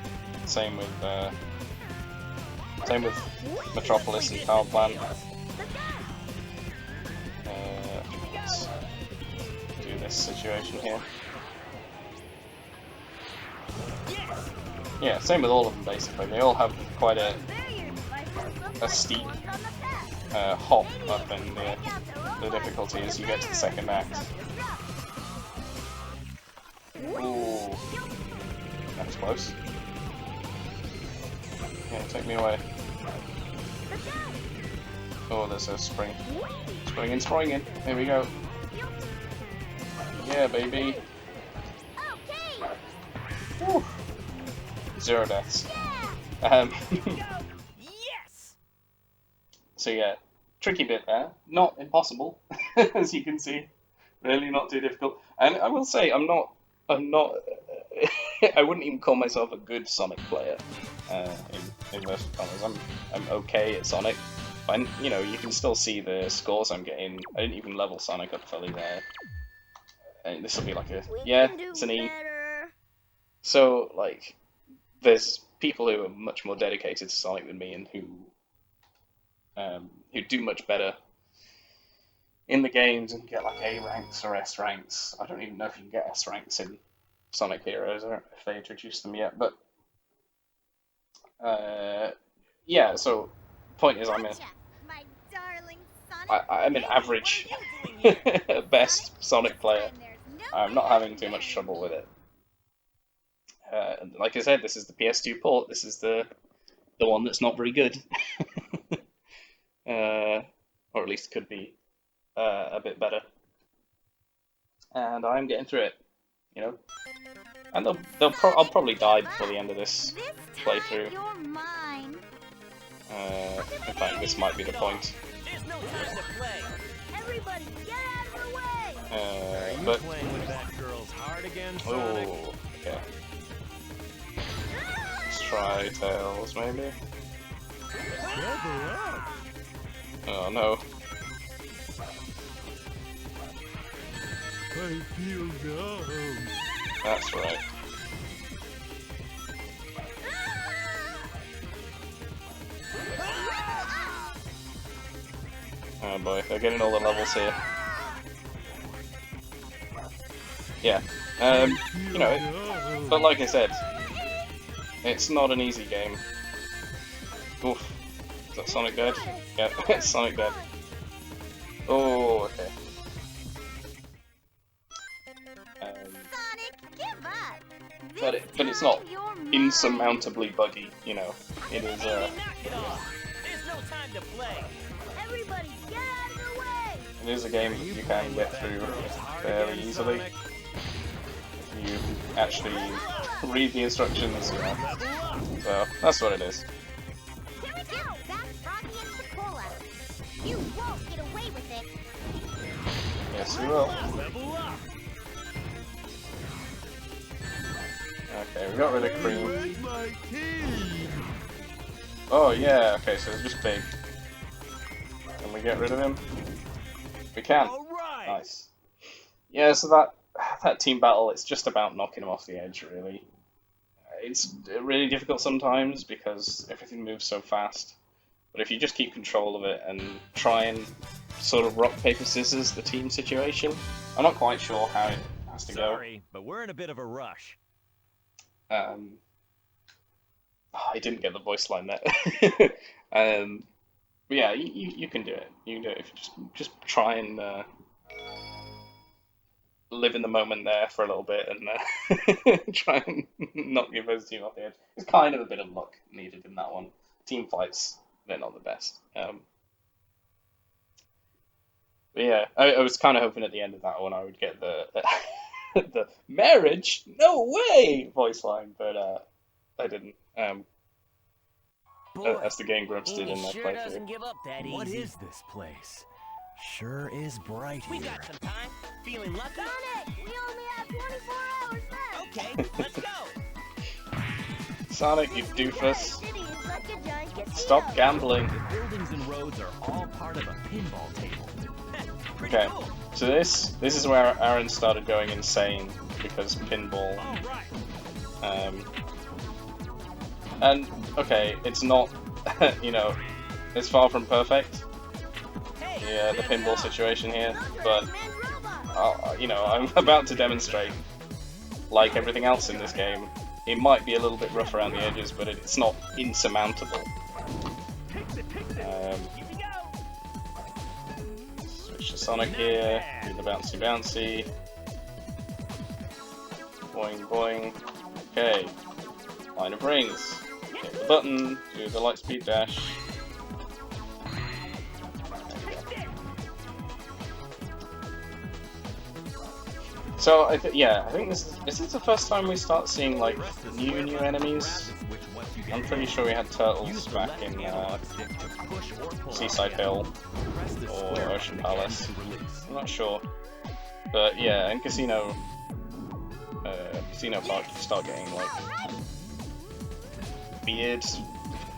same with Metropolis and Power Plant. Let's do this situation here. Yeah, same with all of them basically. They all have quite a steep hop up in the difficulty as you get to the second act. Ooh, that was close. Yeah, take me away. Oh, there's a spring. Spring in. Here we go. Yeah, baby. Woo. 0 deaths. Yes. So yeah, tricky bit there. Not impossible, as you can see. Really not too difficult. And I will say, I'm not. I wouldn't even call myself a good Sonic player. In inverted commas, I'm okay at Sonic. And you know, you can still see the scores I'm getting. I didn't even level Sonic up fully there. And this will be like a it's an E. So like, there's people who are much more dedicated to Sonic than me, and who do much better in the games and get like A ranks or S ranks. I don't even know if you can get S ranks in Sonic Heroes. I don't know if they introduced them yet, but yeah. So point is, I'm an average best Sonic player. I'm not having too much trouble with it. Like I said, this is the PS2 port. This is the one that's not very good, or at least could be a bit better. And I'm getting through it, you know. And I'll probably die before the end of this playthrough. In fact, this might be the point. Everybody, get out of the way! But Playing with that girl's heart again, oh, okay. Let's try Tails, maybe. Oh no. I feel numb. That's right. Oh boy, they're getting all the levels here. Yeah, you know, but like I said, it's not an easy game. Oof. Is that Sonic dead? Yeah, it's Sonic dead. Oh, okay. But it's not insurmountably buggy, you know. It is There's no time to play. Everybody, get out of the way! it is a game that you can get through fairly easily if you actually read the instructions, you know. So that's what it is. Here we go! That's Froggy and Coca-Cola. You won't get away with it. Yes, you will. Level up. Okay, we got rid of Cream. Oh yeah, okay, so it's just Big. Can we get rid of him? We can. Nice. Yeah, so that team battle, it's just about knocking them off the edge, really. It's really difficult sometimes because everything moves so fast. But if you just keep control of it and try and sort of rock, paper, scissors the team situation, I'm not quite sure how it has to go. Sorry, but we're in a bit of a rush. I didn't get the voice line there. But yeah, you can do it. You can do it if you just try and live in the moment there for a little bit and try and knock your opposing team off the edge. There's kind of a bit of luck needed in that one. Team fights, they're not the best. But yeah, I was kind of hoping at the end of that one I would get the the marriage, no way voice line, but I didn't. As the Game Grumps did in their sure playthrough. doesn't give up that easy. What is this place? Sure is bright here. We got some time. Feeling lucky? Sonic, we only have 24 hours left. Okay, let's go. Sonic, you doofus. City is like a giant casino. Stop gambling. The buildings and roads are all part of a pinball table. Pretty Okay, cool. so this is where Arin started going insane because pinball. All right. And okay, it's not, you know, it's far from perfect. Yeah, the pinball situation here, but you know, I'm about to demonstrate, like everything else in this game, it might be a little bit rough around the edges, but it's not insurmountable. Switch to Sonic here, do the bouncy bouncy. Boing boing. Okay, line of rings. Hit the button, do the light speed dash. So I think this is the first time we start seeing like new enemies. I'm pretty sure we had turtles back in Seaside Hill or Ocean Palace. I'm not sure, but yeah, in Casino Park you start getting like weird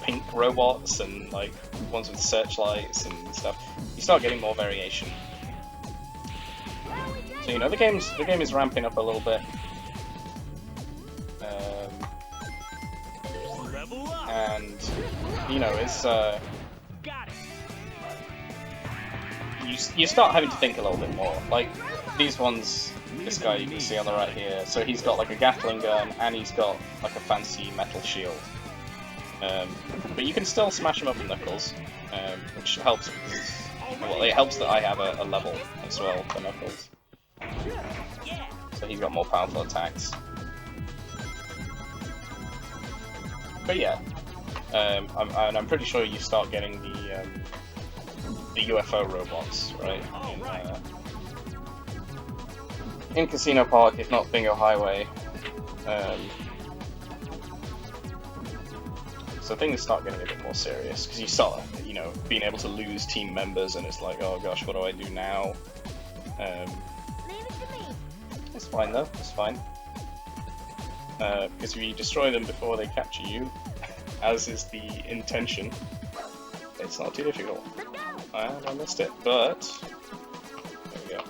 pink robots and like ones with searchlights and stuff. You start getting more variation. So you know the game is ramping up a little bit, and you know it's you start having to think a little bit more. Like these ones, this guy you can see on the right here. So he's got like a Gatling gun and he's got like a fancy metal shield. But you can still smash him up with Knuckles, which helps because, well, it helps that I have a level as well for Knuckles. So he's got more powerful attacks. But yeah, I'm pretty sure you start getting the UFO robots, right? In Casino Park, if not Bingo Highway. So things start getting a bit more serious because you start, you know, being able to lose team members, and it's like, oh gosh, what do I do now? It's fine though, it's fine. Because if you destroy them before they capture you, as is the intention, it's not too difficult. And I missed it, but there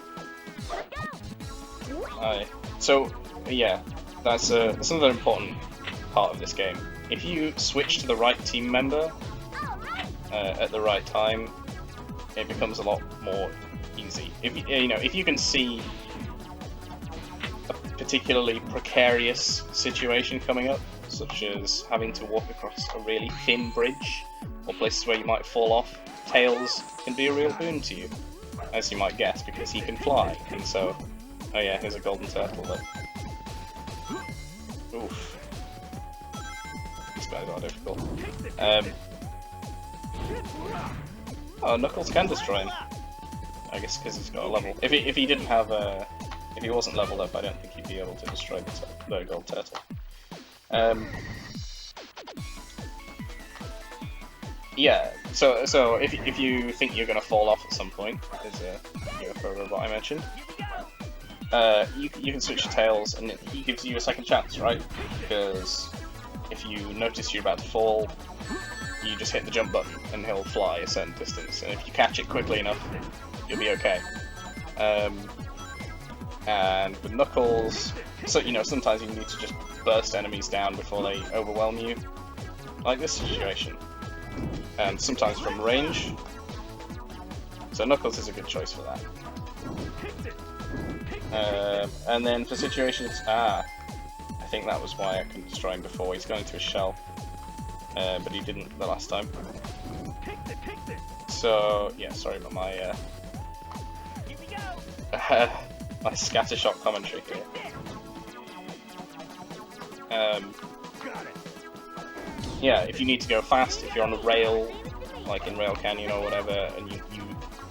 we go. So yeah, that's another important part of this game. If you switch to the right team member at the right time, it becomes a lot more easy. If you can see a particularly precarious situation coming up, such as having to walk across a really thin bridge, or places where you might fall off, Tails can be a real boon to you, as you might guess, because he can fly. And so, oh yeah, here's a golden turtle. But oof. These guys are difficult. Oh, Knuckles can destroy him. I guess because he's got a level. If he didn't have if he wasn't leveled up, I don't think he'd be able to destroy the gold turtle. Yeah. So if you think you're gonna fall off at some point, there's a UFO robot I mentioned. You can switch to Tails, and he gives you a second chance, right? Because if you notice you're about to fall, you just hit the jump button and he'll fly a certain distance, and if you catch it quickly enough, you'll be okay. And with Knuckles, so you know, sometimes you need to just burst enemies down before they overwhelm you, like this situation. And sometimes from range. So Knuckles is a good choice for that. And then for situations, I think that was why I couldn't destroy him before. He's going to a shell, but he didn't the last time. So yeah, sorry about my my scattershot commentary here. Yeah, if you need to go fast, if you're on a rail, like in Rail Canyon or whatever, and you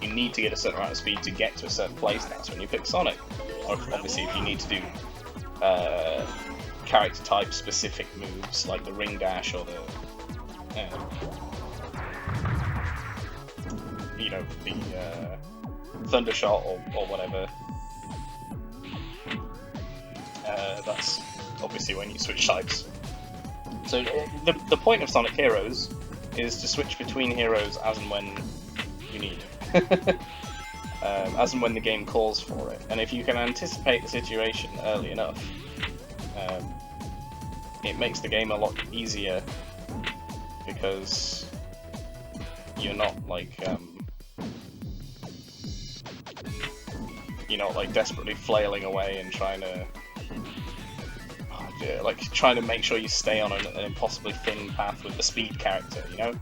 need to get a certain amount of speed to get to a certain place, that's when you pick Sonic. Or obviously if you need to do character type specific moves, like the ring dash or the you know, the thunder shot or whatever, that's obviously when you switch types. So the point of Sonic Heroes is to switch between heroes as and when you need. As and when the game calls for it. And if you can anticipate the situation early enough, it makes the game a lot easier, because you're not like desperately flailing away and trying to trying to make sure you stay on an impossibly thin path with the speed character, you know,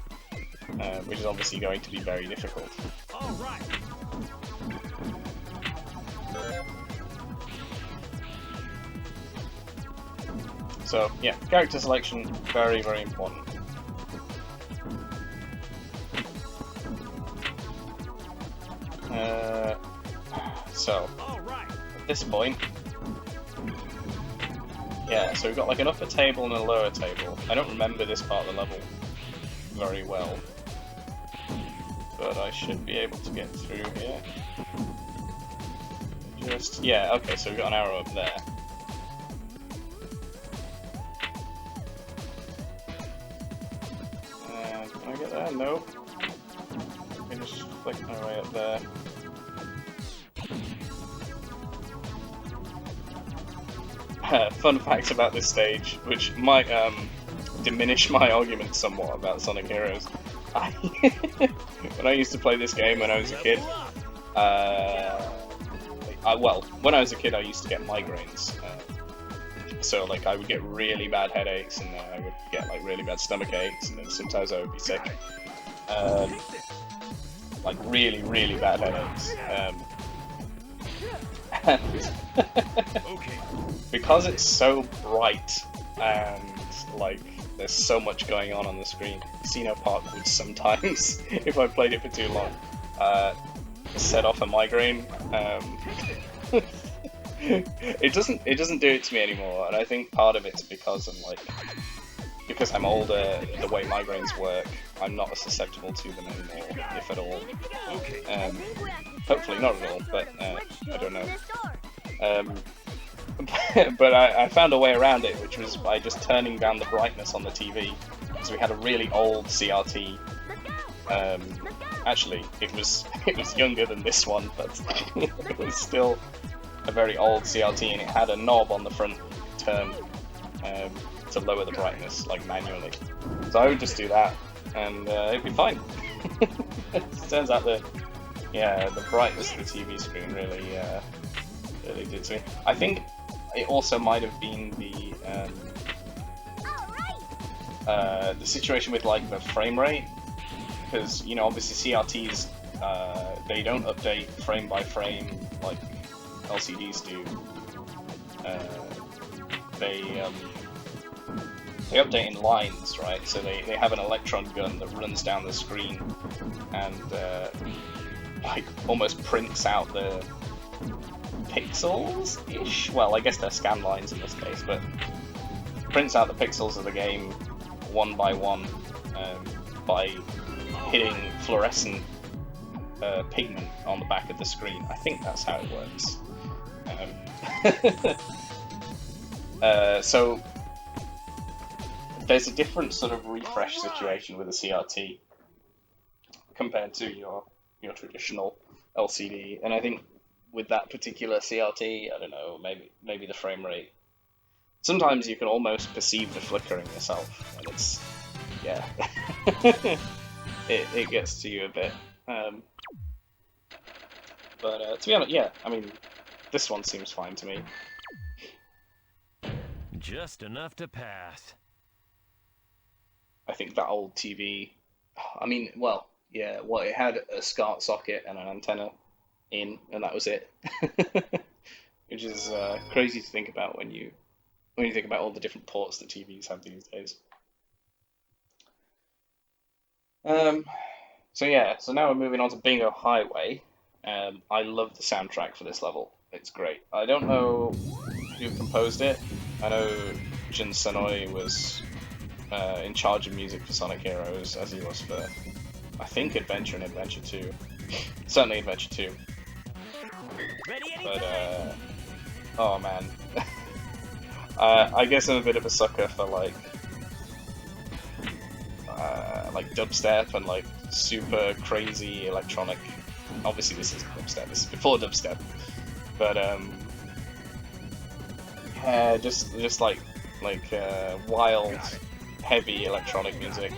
which is obviously going to be very difficult. All right. So yeah, character selection, very, very important. So at this point, yeah, so we've got like an upper table and a lower table. I don't remember this part of the level very well, but I should be able to get through here. Just, yeah, okay, so we've got an arrow up there. Can I get there? No. Let me just flick my way up there. Fun fact about this stage, which might diminish my argument somewhat about Sonic Heroes. When I used to play this game when I was a kid, when I was a kid I used to get migraines. So like I would get really bad headaches, and then I would get like really bad stomach aches, and then sometimes I would be sick. Like really, really bad headaches. Because it's so bright and like there's so much going on the screen, Casino Park would sometimes, if I played it for too long, set off a migraine. It doesn't do it to me anymore, and I think part of it's because I'm older, the way migraines work, I'm not as susceptible to them anymore, if at all. Hopefully not at all, but I don't know. But I found a way around it, which was by just turning down the brightness on the TV. So we had a really old CRT. Actually, it was younger than this one, but it was still a very old CRT, and it had a knob on the front turn to lower the brightness, like manually. So I would just do that, and it'd be fine. It turns out that the brightness of the TV screen really did to me. I think it also might have been the situation with like the frame rate, because you know obviously CRTs they don't update frame by frame like LCDs do. They update in lines, right? So they have an electron gun that runs down the screen and like almost prints out the pixels-ish? Well, I guess they're scan lines in this case, but prints out the pixels of the game one by one by hitting fluorescent pigment on the back of the screen. I think that's how it works. So there's a different sort of refresh situation with a CRT compared to your traditional LCD, and I think with that particular CRT, I don't know, maybe the frame rate. Sometimes you can almost perceive the flickering yourself, and it's, yeah, it gets to you a bit. But to be honest, yeah, I mean, this one seems fine to me. Just enough to pass. I think that old TV, I mean, well, yeah, well, it had a SCART socket and an antenna in, and that was it. Which is crazy to think about when you think about all the different ports that TVs have these days. So yeah, so now we're moving on to Bingo Highway. I love the soundtrack for this level. It's great. I don't know who composed it. I know Jun Senoi was in charge of music for Sonic Heroes, as he was for, I think, Adventure and Adventure 2. Certainly Adventure 2. But, oh man. I guess I'm a bit of a sucker for like dubstep and like super crazy electronic. Obviously this isn't dubstep, this is before dubstep. But yeah, just like wild, heavy electronic music,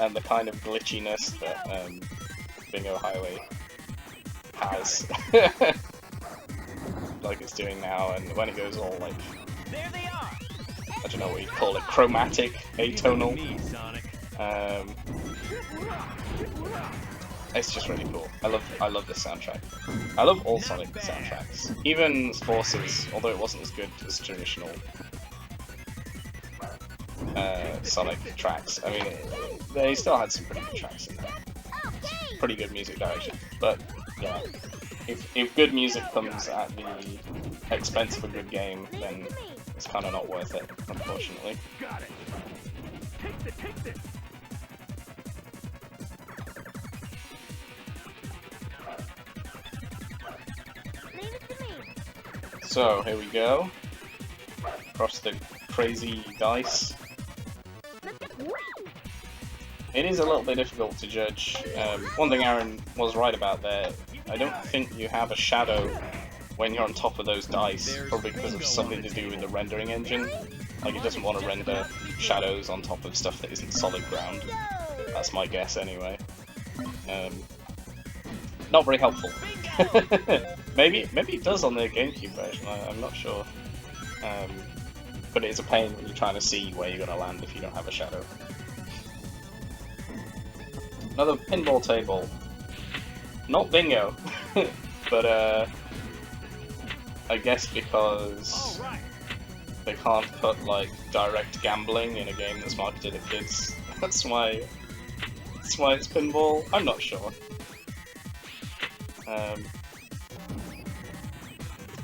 and the kind of glitchiness that Bingo Highway has, like it's doing now, and when it goes all like, There they are. I don't know what you'd call it, chromatic, atonal. It's just really cool. I love this soundtrack. I love all Sonic soundtracks. Even Forces, although it wasn't as good as traditional Sonic tracks. I mean, they still had some pretty good tracks in there. Pretty good music direction. But yeah, if good music comes at the expense of a good game, then it's kind of not worth it, unfortunately. Got it. Take this. So here we go. Across the crazy dice. It is a little bit difficult to judge. One thing Arin was right about there, I don't think you have a shadow when you're on top of those dice, probably because of something to do with the rendering engine. Like it doesn't want to render shadows on top of stuff that isn't solid ground. That's my guess anyway. Not very helpful. maybe it does on the GameCube version, I'm not sure. But it is a pain when you're trying to see where you're going to land if you don't have a shadow. Another pinball table. Not bingo, but I guess because they can't put like direct gambling in a game that's marketed at kids. That's why it's pinball. I'm not sure.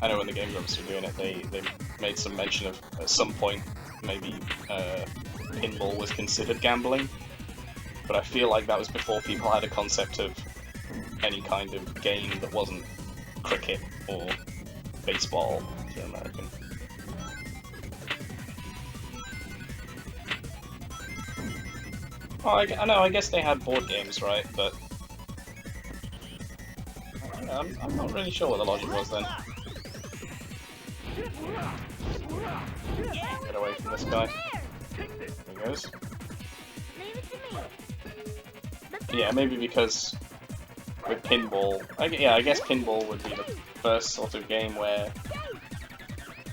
I know when the Game Grumps were doing it, they made some mention of at some point maybe pinball was considered gambling, but I feel like that was before people had a concept of any kind of game that wasn't cricket or baseball, if you're American. Well, I know, I guess they had board games, right, but I'm not really sure what the logic was then. Get away from this guy. There he goes. Yeah, maybe because with pinball, I guess pinball would be the first sort of game where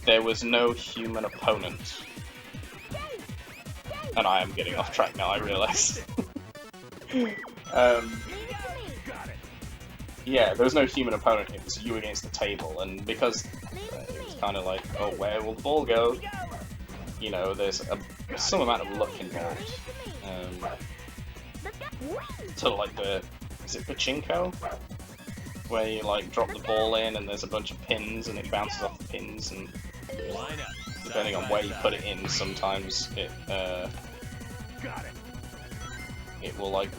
there was no human opponent. And I am getting off track now, I realise. Yeah, there was no human opponent, it was you against the table, and because it was kind of like, oh, where will the ball go? You know, there's some amount of luck involved. Sort of like is it pachinko? Where you like drop the ball in and there's a bunch of pins and it bounces off the pins, and depending on where you put it in, sometimes it will like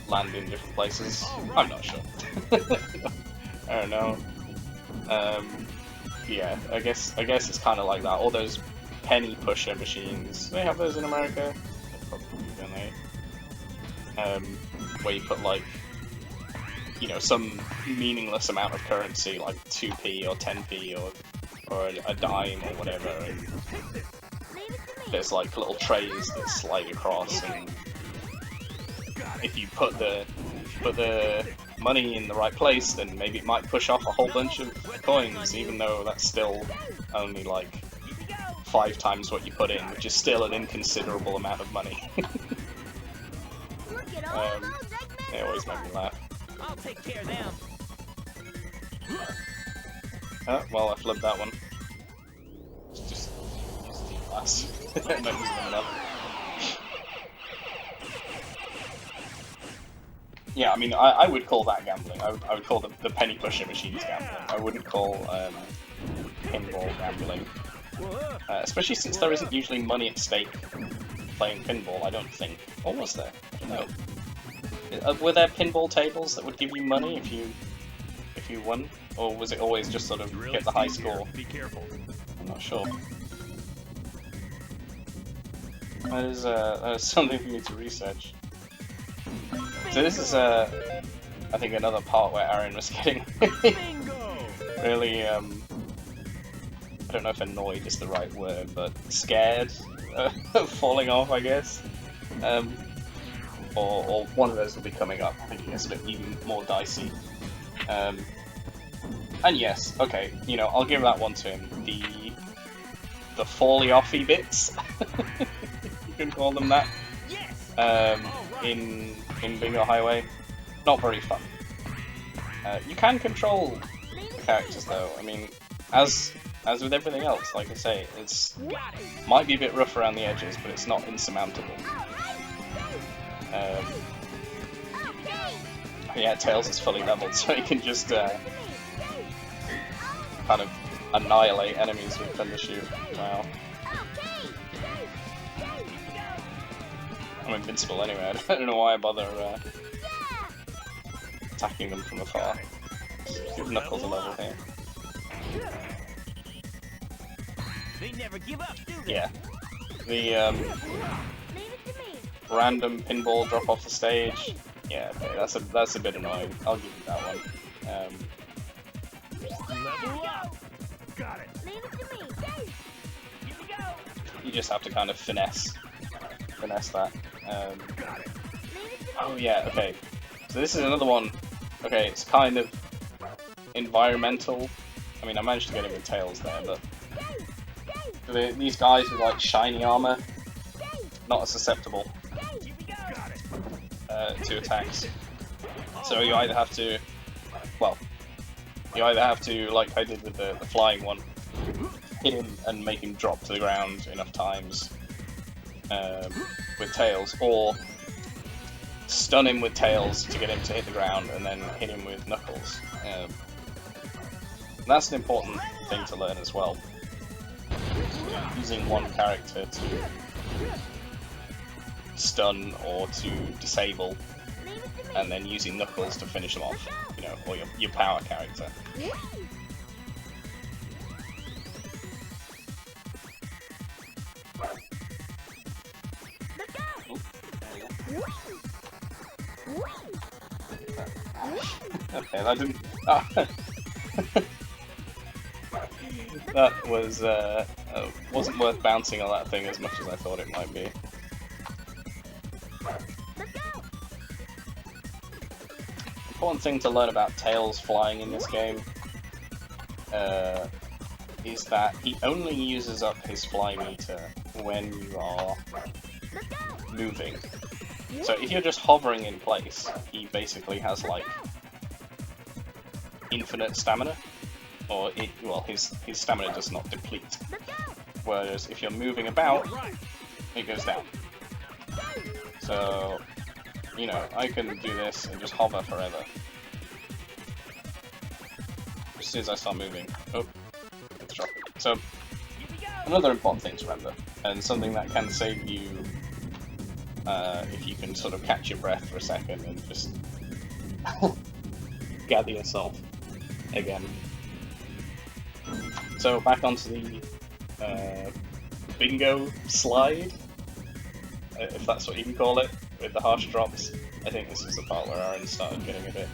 land in different places. I'm not sure. I don't know. Yeah, I guess it's kind of like that. All those penny pusher machines. Do they have those in America? They probably do, don't they? Where you put like you know, some meaningless amount of currency, like 2p or 10p or a dime or whatever. And there's like little trays that slide across, and if you put the money in the right place, then maybe it might push off a whole bunch of coins, even though that's still only like 5 times what you put in, which is still an inconsiderable amount of money. They always make me laugh. I'll take care of them. Oh, well, I flipped that one. Just glass. Not using them enough. Yeah, I mean, I would call that gambling. I would call the penny pusher machines gambling. I wouldn't call pinball gambling. Especially since there isn't usually money at stake playing pinball, I don't think. Or was there? I don't know. Were there pinball tables that would give you money if you won? Or was it always just sort of get the high score? Be careful. I'm not sure. That is something for me to research. So this is, I think, another part where Arin was getting really, I don't know if annoyed is the right word, but scared of falling off, I guess. Or one of those will be coming up. I think it gets a bit even more dicey. And yes, okay, you know, I'll give that one to him. The fally-offy bits, you can call them that, in Bingo Highway, not very fun. You can control the characters though. I mean, as with everything else, like I say, it's might be a bit rough around the edges, but it's not insurmountable. Yeah, Tails is fully leveled, so he can just kind of annihilate enemies with Thunder Shoot. Wow. I'm invincible anyway, I don't know why I bother attacking them from afar. Just give Knuckles a level here. They never give up, do they? Yeah. The random pinball drop off the stage. Yeah, okay, that's a bit annoying. I'll give you that one. Level up. Got it. Leave it to me. Here we go. You just have to kind of finesse that. Got it. Oh yeah, okay. So this is another one. Okay, it's kind of environmental. I mean, I managed to get him with Tails there, but these guys with like shiny armor, not as susceptible to attacks. So you either have to, well, like I did with the flying one, hit him and make him drop to the ground enough times with Tails, or stun him with Tails to get him to hit the ground and then hit him with Knuckles. That's an important thing to learn as well. Using one character to stun or to disable, and then using Knuckles to finish them off, you know, or your power character. Okay, that didn't. Oh. That was wasn't worth bouncing on that thing as much as I thought it might be. Important thing to learn about Tails flying in this game is that he only uses up his fly meter when you are moving. So if you're just hovering in place, he basically has like infinite stamina, or his stamina does not deplete. Whereas if you're moving about, it goes down. So, you know, I can do this and just hover forever. As soon as I start moving. Oh, it's dropping. So, another important thing to remember, and something that can save you if you can sort of catch your breath for a second and just gather yourself again. So back onto the bingo slide, if that's what you can call it, with the harsh drops. I think this is the part where Arin started getting a bit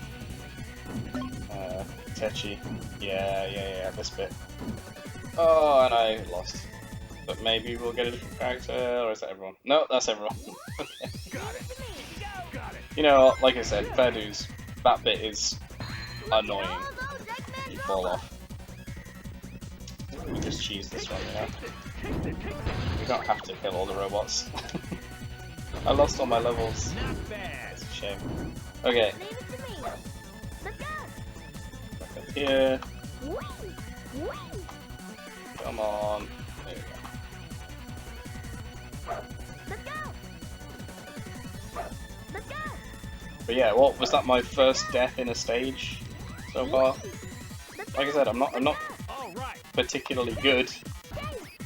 Techi. Yeah, this bit. Oh, and I lost. But maybe we'll get a different character, or is that everyone? No, that's everyone. Okay. You know, like I said, fair dues. That bit is annoying. You fall off. We just cheese this one, you know? We don't have to kill all the robots. I lost all my levels. It's a shame. Okay. Back up here. Come on. There we go. But yeah, what was that? My first death in a stage so far. Like I said, I'm not particularly good.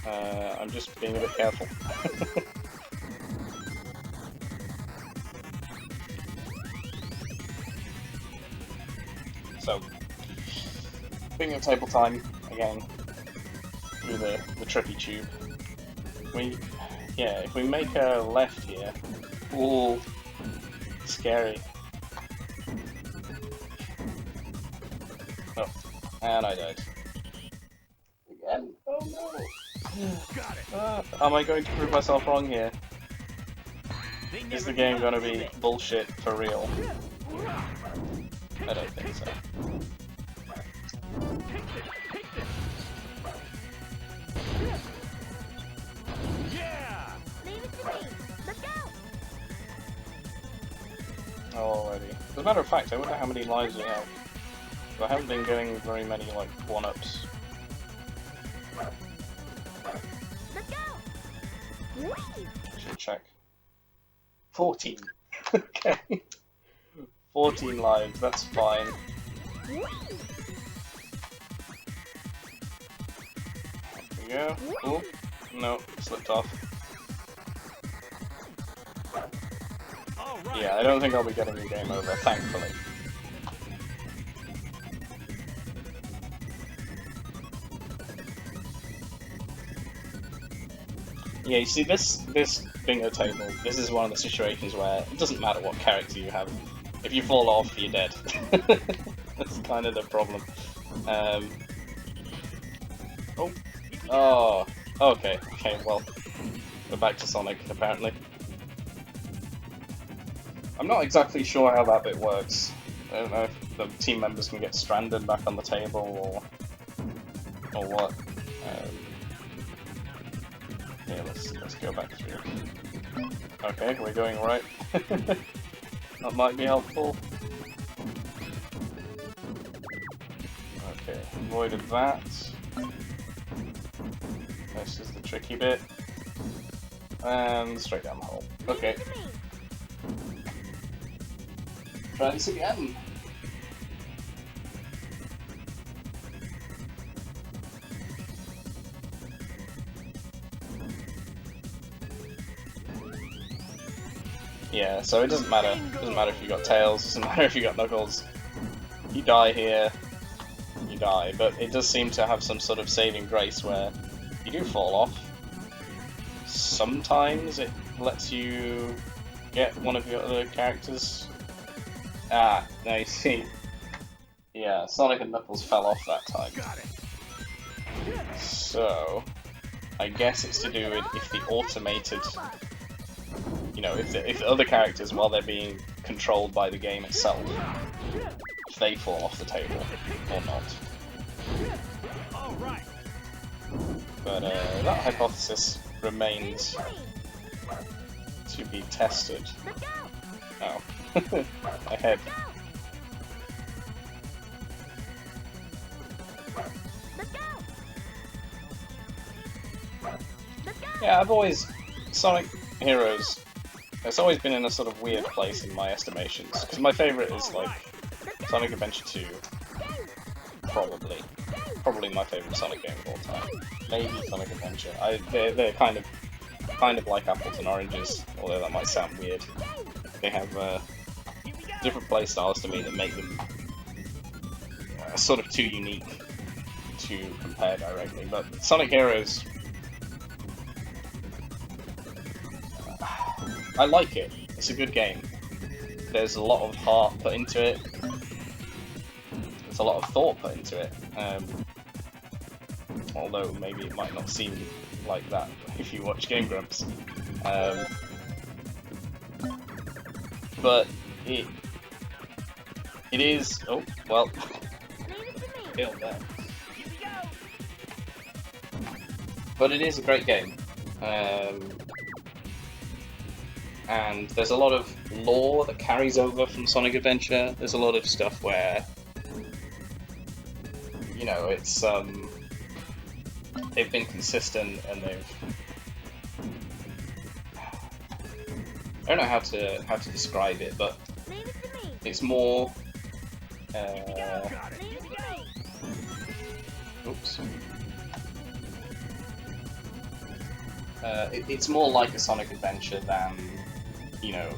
I'm just being a bit careful. So, bingo table time again through the trippy tube. If we make a left here, ooh, scary. Oh, and I died. Again? Oh no! Am I going to prove myself wrong here? Is the game gonna be bullshit for real? I don't think so. Alrighty. As a matter of fact, I wonder how many lives we have. I haven't been getting very many, like, 1-ups. Should check. 14. Okay. 14 lives, that's fine. There we go. Oh, no, slipped off. Yeah, I don't think I'll be getting the game over, thankfully. Yeah, you see, this bingo table, this is one of the situations where it doesn't matter what character you have. If you fall off, you're dead. That's kind of the problem. Oh, okay, well, we're back to Sonic, apparently. I'm not exactly sure how that bit works. I don't know if the team members can get stranded back on the table, or what. Yeah, let's go back through. Okay, we're going right. That might be helpful. Okay, avoided that. This is the tricky bit. And straight down the hole. Okay. Try this again. Yeah, so it doesn't matter. It doesn't matter if you got Tails, it doesn't matter if you got Knuckles. You die here, you die. But it does seem to have some sort of saving grace where you do fall off. Sometimes it lets you get one of your other characters. Ah, now you see. Yeah, Sonic and Knuckles fell off that time. So, I guess it's to do with if the automated... You know, if the other characters, while they're being controlled by the game itself, if they fall off the table or not. But that hypothesis remains to be tested. Oh, my head. Yeah, I've always... Sonic Heroes... It's always been in a sort of weird place in my estimations, because my favourite is, like, Sonic Adventure 2. Probably my favourite Sonic game of all time. Maybe Sonic Adventure. They're kind of like apples and oranges, although that might sound weird. They have different playstyles to me that make them sort of too unique to compare directly. But Sonic Heroes... I like it. It's a good game. There's a lot of heart put into it. It's a lot of thought put into it. Although maybe it might not seem like that if you watch Game Grumps. But it is. Oh well. Killed that. But it is a great game. And there's a lot of lore that carries over from Sonic Adventure. There's a lot of stuff where, you know, it's they've been consistent and they've, I don't know how to describe it, but it's more oops. It's more like a Sonic Adventure than, you know,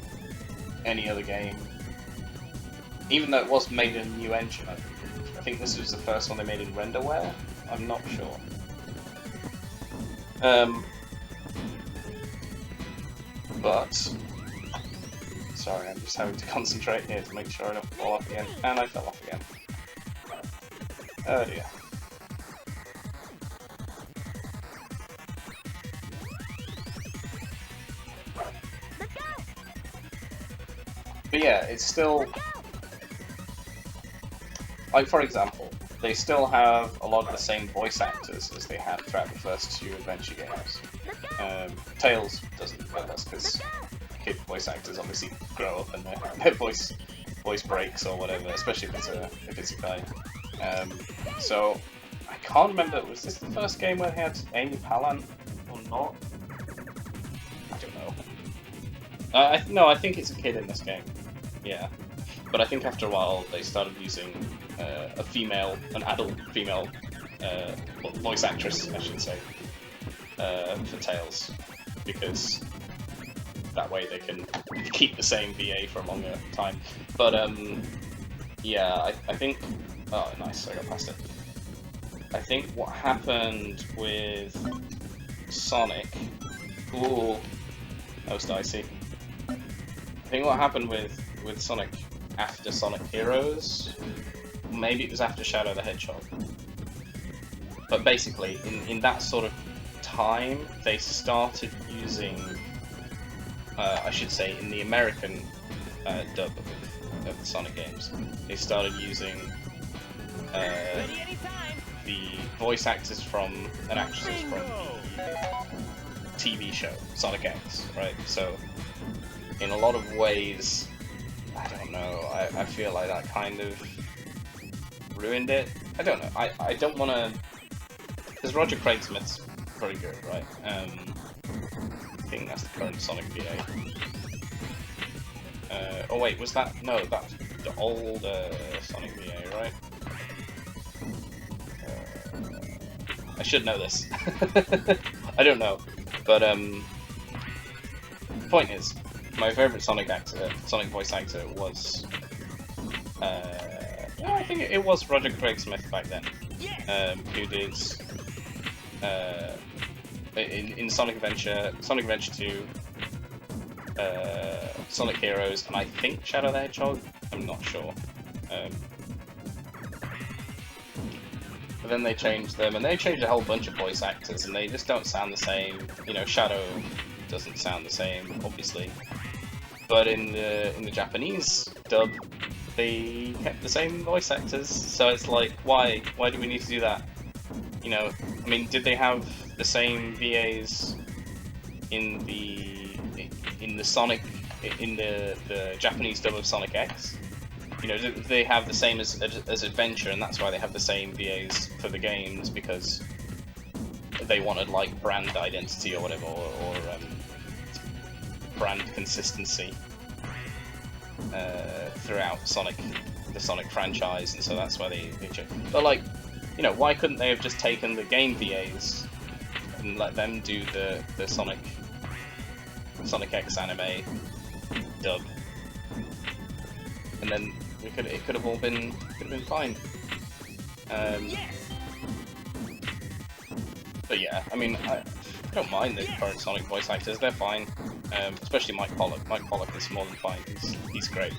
any other game. Even though it was made in a new engine, I think this was the first one they made in renderware. I'm not sure. But sorry, I'm just having to concentrate here to make sure I don't fall off again. And I fell off again. Oh dear. But yeah, it's still, like, for example, they still have a lot of the same voice actors as they had throughout the first two adventure games. Tails doesn't, but that's because kid voice actors obviously grow up and their voice breaks or whatever, especially if it's a guy. So I can't remember, was this the first game where they had Amy Pallant or not? I don't know. No, I think it's a kid in this game. Yeah, but I think after a while they started using an adult female voice actress, I should say, for Tails, because that way they can keep the same VA for a longer time. But yeah, I think. Oh, nice! I got past it. I think what happened with Sonic. Ooh, that was dicey. I think what happened with Sonic after Sonic Heroes, maybe it was after Shadow the Hedgehog, but basically in that sort of time they started using, I should say in the American dub of the Sonic games, they started using the voice actors and actresses from the TV show Sonic X, right? So in a lot of ways, I don't know, I feel like that kind of ruined it. I don't know, I don't want to, because Roger Craig Smith's pretty good, right? I think that's the current Sonic VA. Oh wait, was that, no, that's the old Sonic VA, right? I should know this. I don't know, but point is, my favourite Sonic voice actor was, I think it was Roger Craig Smith back then, who did, in Sonic Adventure 2, Sonic Heroes, and I think Shadow the Hedgehog, I'm not sure. But then they changed them, and they changed a whole bunch of voice actors, and they just don't sound the same. You know, Shadow doesn't sound the same, obviously. But in the Japanese dub, they kept the same voice actors, so it's like, why do we need to do that? You know, I mean, did they have the same VAs in the Sonic, in the Japanese dub of Sonic X? You know, did they have the same as Adventure, and that's why they have the same VAs for the games, because they wanted, like, brand identity or whatever, or brand consistency throughout the Sonic franchise, and so that's why they changed. But, like, you know, why couldn't they have just taken the game VAs and let them do the Sonic X anime dub, and then it could have all been fine. But yeah, I mean, I don't mind the current Sonic voice actors; they're fine. Especially Mike Pollock. Mike Pollock is more than fine. He's great.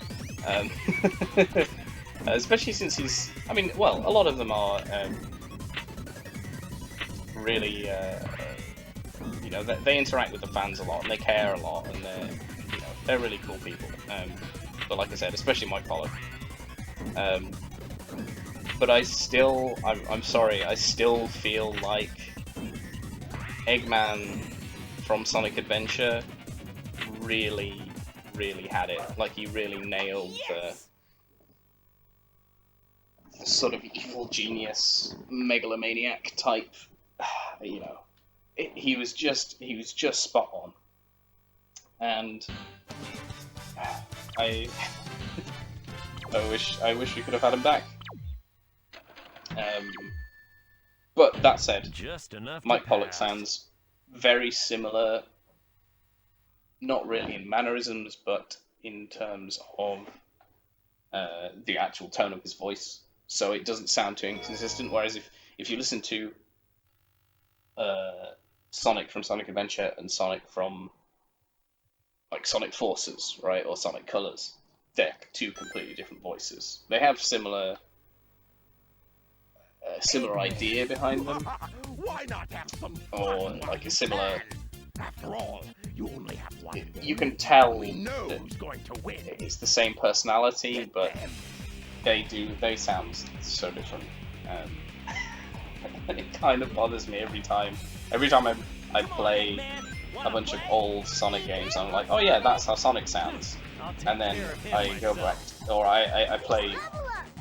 Especially since he's, I mean, well, a lot of them are really, you know, they interact with the fans a lot, and they care a lot, and they're really cool people. But like I said, especially Mike Pollock. But I'm sorry, I still feel like Eggman from Sonic Adventure really had it. Like, he really nailed the sort of evil genius, megalomaniac type. You know, he was just spot on. And I wish we could have had him back. But that said, Mike Pollock sounds very similar, not really in mannerisms, but in terms of the actual tone of his voice. So it doesn't sound too inconsistent. Whereas if you listen to Sonic from Sonic Adventure and Sonic from like Sonic Forces, right, or Sonic Colors, they're two completely different voices. They have similar idea behind them, Why not have some or like a similar. After all, you only have one. You can tell We know that who's going to win. it's the same personality, but they sound so different. It kind of bothers me every time. Every time I play a bunch of old Sonic games, I'm like, oh yeah, that's how Sonic sounds. And then I go back, or I play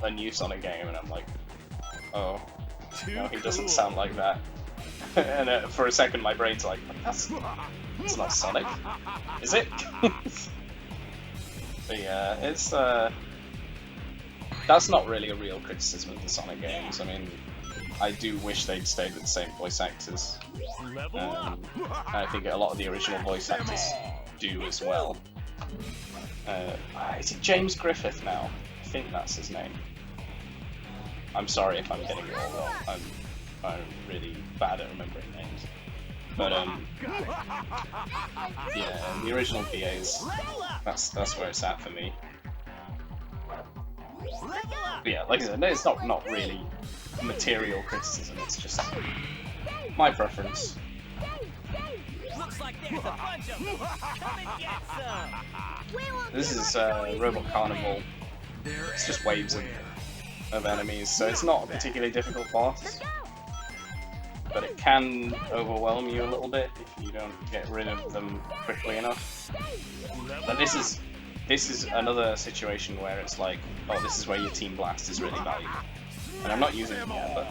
a new Sonic game, and I'm like, oh, no, he doesn't sound like that. And for a second, my brain's like, it's not Sonic, is it? But yeah, it's that's not really a real criticism of the Sonic games. I mean, I do wish they'd stayed with the same voice actors. I think a lot of the original voice actors do as well. Is it James Griffith now? I think that's his name. I'm sorry if I'm getting it all wrong. I'm really bad at remembering names. But yeah, the original VAs, that's where it's at for me. But yeah, like I said, it's not really material criticism, it's just my preference. Looks like there's a bunch of them. Come and get some. This is Robot Carnival. It's just waves of enemies, so it's not a particularly difficult boss. But it can overwhelm you a little bit if you don't get rid of them quickly enough. But this is another situation where it's like, oh, this is where your Team Blast is really valuable. And I'm not using it yet, but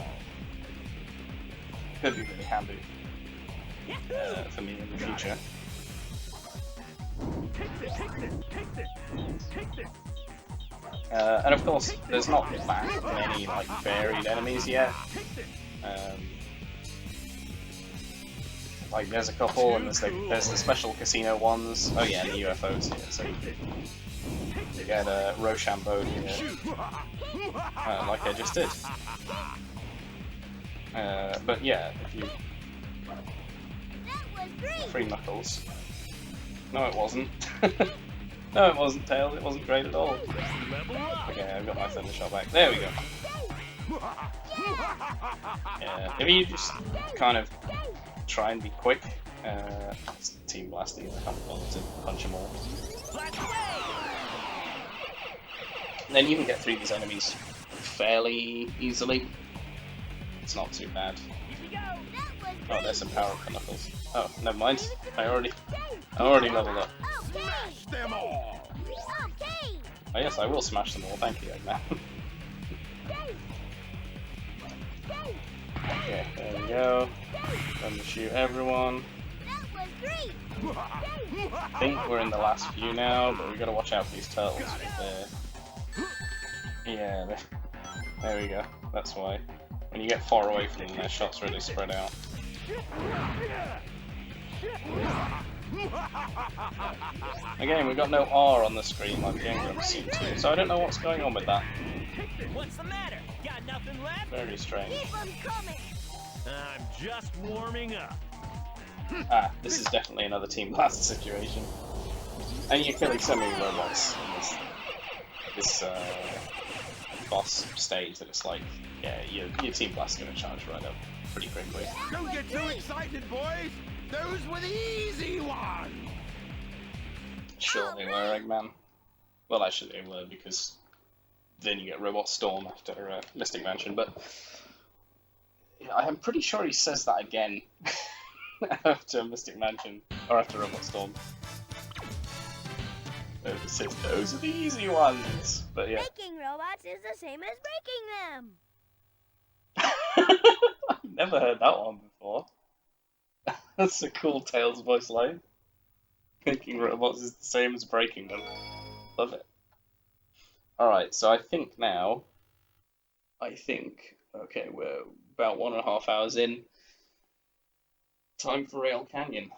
it could be really handy for me in the future. And of course, there's not that many like varied enemies yet. Like there's a couple, and there's the special casino ones. Oh yeah, and the UFOs here. So you get a Rochambeau here, like I just did. But yeah, if you free Knuckles. No, it wasn't. No, it wasn't, Tails. It wasn't great at all. Okay, I've got my Thunder Shot back. There we go. Yeah, if you just kind of try and be quick, it's Team Blasting. I can't bother to punch them all. And then you can get through these enemies fairly easily. It's not too bad. Oh, there's some power for Knuckles. Oh, never mind. I already leveled up. Oh yes, I will smash them all. Thank you, Eggman. Okay, there we go. Time to shoot everyone. I think we're in the last few now, but we gotta watch out for these turtles right there. Yeah, there we go. That's why. When you get far away from them, their shots really spread out. Again, we've got no R on the screen like Game Grumps seem to, so I don't know what's going on with that. What's the matter? Got nothing left? Very strange. I'm just warming up. Ah, this is definitely another Team Blast situation. And you're killing so many robots in this boss stage that it's like, yeah, your Team Blast's gonna charge right up pretty quickly. Don't get too excited, boys! Those were the easy ones! Sure they were, Eggman. Well, actually they were, because then you get Robot Storm after Mystic Mansion, but yeah, I am pretty sure he says that again after Mystic Mansion, or after Robot Storm. It says, those are the easy ones! But yeah. Making robots is the same as breaking them. I've never heard that one before. That's a cool Tails voice line. Making robots is the same as breaking them. Love it. Alright, so I think now... okay, we're about 1.5 hours in. Time for Rail Canyon.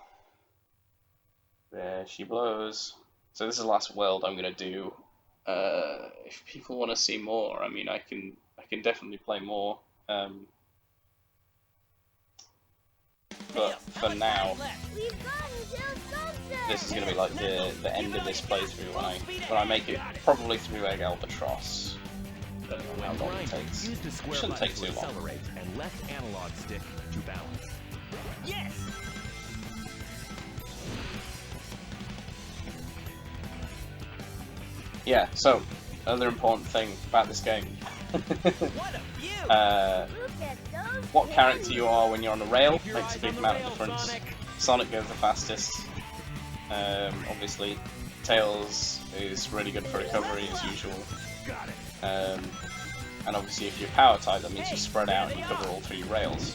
There she blows. So this is the last world I'm gonna do. If people want to see more, I mean, I can definitely play more. But for now, We've got until sunset. this is gonna be like the end of this playthrough when I make it probably through Egg Albatross. Don't know how long it takes. Use the It square shouldn't take button too to long. accelerate and left analog stick to balance. Yes! Yeah. So another important thing about this game. What a view! Look at those. What character you are when you're on a rail Keep your makes a eyes big on the amount of rail, difference. Sonic. Sonic goes the fastest. Obviously, Tails is really good for recovery as usual. Got it. And obviously, if you're power type, that means you spread out and you cover all 3 rails.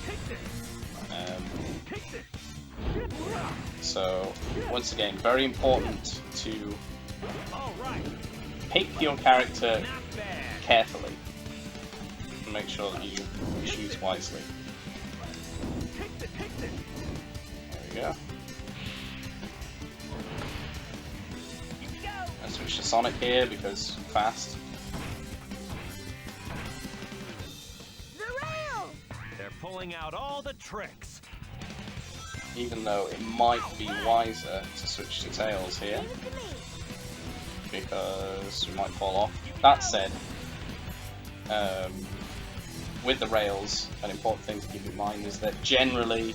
So, once again, very important to All right. pick your character Not bad. carefully and make sure that you choose wisely. There we go. I switch to Sonic here because fast. The rail. They're pulling out all the tricks. Even though it might be wiser to switch to Tails here Leave it to me. because we might fall off. That said, with the rails, an important thing to keep in mind is that generally,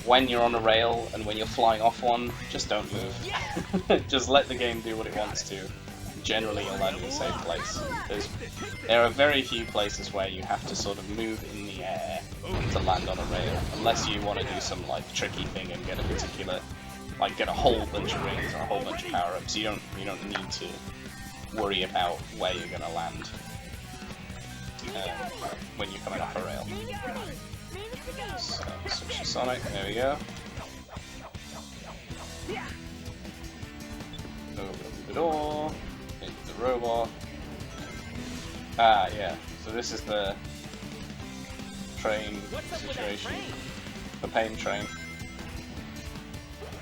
when you're on a rail and when you're flying off one, just don't move. Just let the game do what it wants to. Generally, you'll land in a safe place. There are very few places where you have to sort of move in the air to land on a rail, unless you want to do some like tricky thing and get a particular, like get a whole bunch of rings or a whole bunch of power-ups. You don't need to worry about where you're gonna land when you're coming off a rail. Leave it to me. Leave it to me. So, switch to Sonic, there we go. Open the door, into the robot. Ah, yeah, so this is the train What's up with that situation. train? The pain train.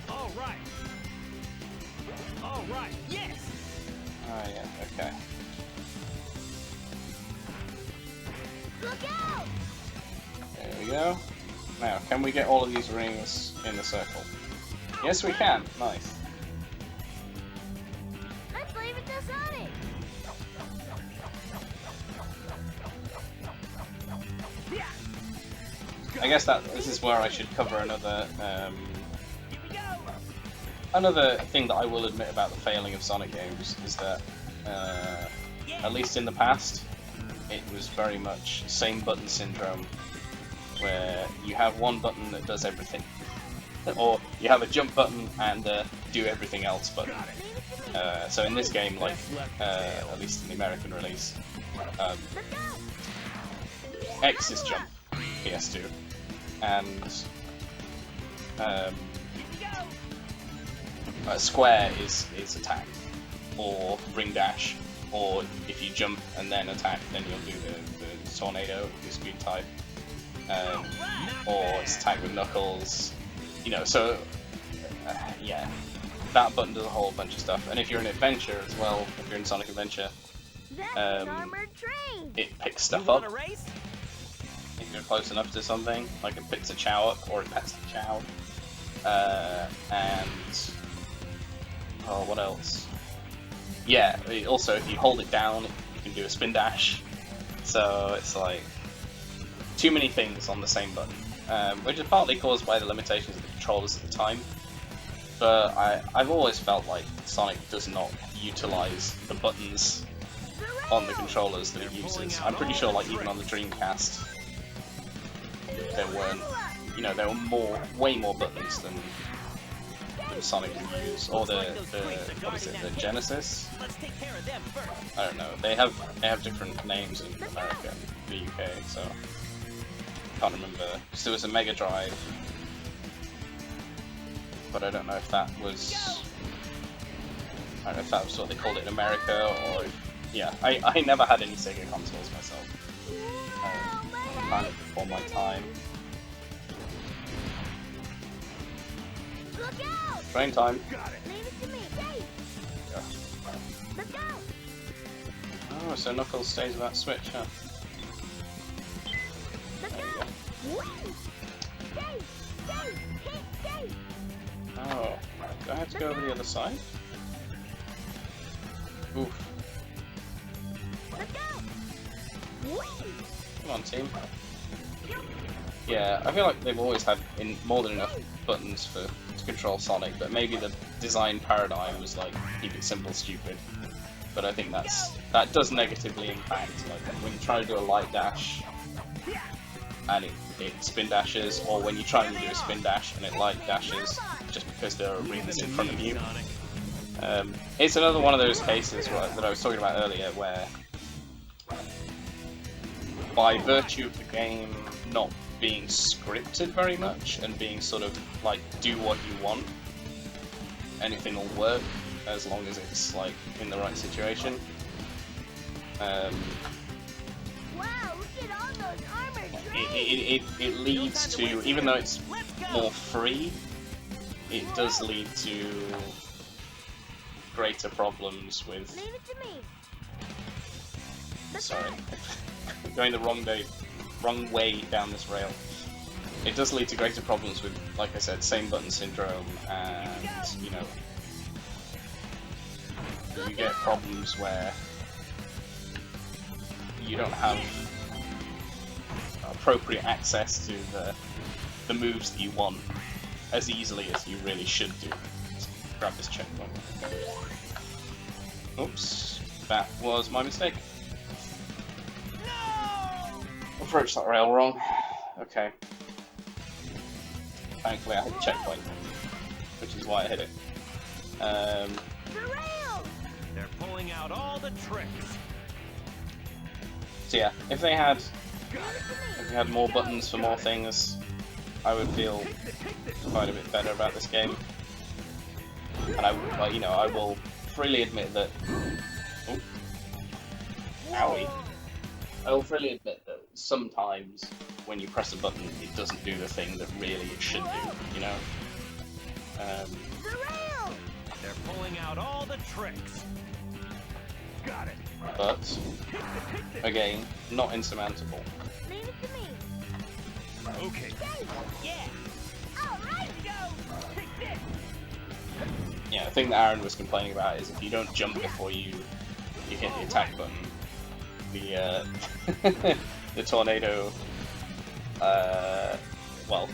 All right. All right. Yes. Ah, yeah, okay. Look out. There we go. Now, can we get all of these rings in the circle? Yes, we can. Nice. Let's leave it to Sonic. I guess this is where I should cover another Here we go. another thing that I will admit about the failing of Sonic games is that at least in the past, it was very much same button syndrome, where you have one button that does everything, or you have a jump button and do everything else button. So in this game, like at least in the American release, X is jump, PS2, and square is attack, or ring dash, or if you jump and then attack, then you'll do the tornado, the speed type, or it's attack with knuckles, you know. So yeah, that button does a whole bunch of stuff. And if you're in adventure as well, if you're in Sonic Adventure, That's an armored train. it picks stuff You up. want a race? If you're close enough to something, like it picks a chow up, or it pets the chow. And oh, what else? Yeah, also if you hold it down, you can do a spin dash. So it's like too many things on the same button, which is partly caused by the limitations of the controllers at the time. But I've always felt like Sonic does not utilize the buttons on the controllers that it uses. I'm pretty sure, like, even on the Dreamcast, there weren't, you know, there were way more buttons than Sonic would use, or the what is it, the Genesis? I don't know. They have different names in America and the UK, so I can't remember. So there was a Mega Drive, but I don't know if that was, I don't know if that was what they called it in America, or if, yeah, I never had any Sega consoles myself. Kind of before my time. Look out! Train time. Leave it to me. Hey! Yeah. Look out! Oh, so Knuckles stays with that switch, huh? Look out! Whee! Stay! Stay! Hit! Stay! Oh, do I have to go over the other side? Oof. Look out! Whee! Come on, team. Yeah, I feel like they've always had more than enough buttons to control Sonic, but maybe the design paradigm was like, keep it simple, stupid. But I think that does negatively impact, like when you try to do a light dash and it spin dashes, or when you try to do a spin dash and it light dashes just because there are arenas in front of you. It's another one of those cases that I was talking about earlier, where by virtue of the game not being scripted very much and being sort of like, do what you want, anything will work as long as it's like in the right situation. Wow, look at all those armored It leads to, even though it's more free, it does lead to greater problems with, Leave it to me. Look sorry, out! going the wrong way down this rail. It does lead to greater problems with, like I said, same button syndrome, and, you know, you get problems where you don't have appropriate access to the moves that you want as easily as you really should do. Let's grab this checkpoint. Oops, that was my mistake. Approached that rail wrong. Okay. Thankfully I hit the checkpoint, which is why I hit it. The rail! They're pulling out all the tricks. So yeah, if they had more buttons for more things, I would feel quite a bit better about this game. And I will freely admit that. Oh, owie! I will freely admit that sometimes when you press a button, it doesn't do the thing that really it should do. You know. The rail! They're pulling out all the tricks. Got it. But again, not insurmountable. Leave it to me. Okay. Yeah! Alright! Go! Take this! Yeah, the thing that Arin was complaining about is if you don't jump before you hit the attack button, the the tornado, well,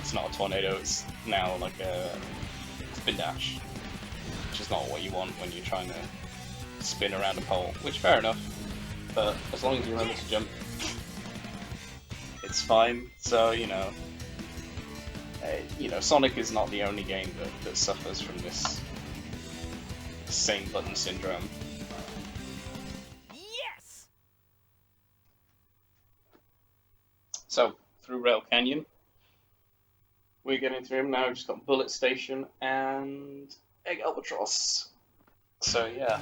it's not a tornado, it's now like a spin dash, which is not what you want when you're trying to spin around a pole, which fair enough, but as long as you remember to jump, it's fine. So, you know, Sonic is not the only game that suffers from this same button syndrome. Yes! So, through Rail Canyon, we're getting through him now. We've just got Bullet Station and Egg Albatross. So yeah,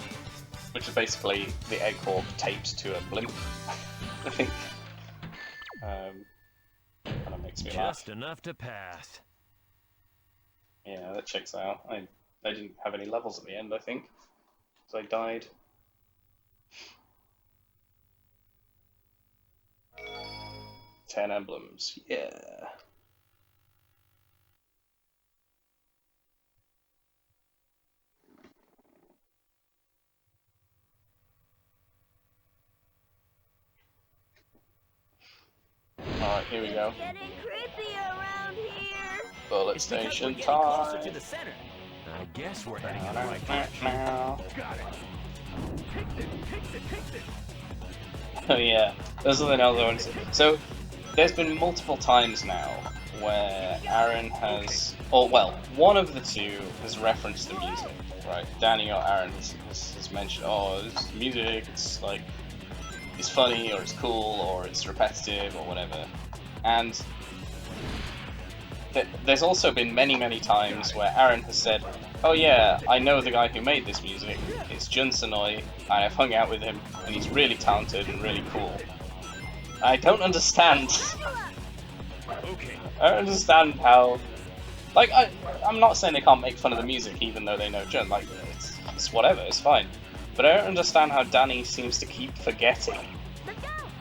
which is basically the Egg Hawk taped to a blimp, I think. Kind of makes me laugh. Just enough to pass. Yeah, that checks out. I didn't have any levels at the end, I think, so I died. Ten emblems, yeah. Alright, here we go. It's getting creepy around here. Bullet It's because we're station getting closer time. to the center. I guess we're heading in the right direction. Got it. Takes it. Oh yeah, there's something else I want to say. So, there's been multiple times now where Arin has, or well, one of the two has referenced the music, right? Danny or Arin has mentioned, oh, this music, it's like, it's funny, or it's cool, or it's repetitive, or whatever. And there's also been many times where Arin has said, oh yeah, I know the guy who made this music, it's Junsanoi, I've hung out with him, and he's really talented and really cool. I don't understand. Okay. I don't understand how... Like, I'm not saying they can't make fun of the music even though they know Jun, like, it's whatever, it's fine. But I don't understand how Danny seems to keep forgetting.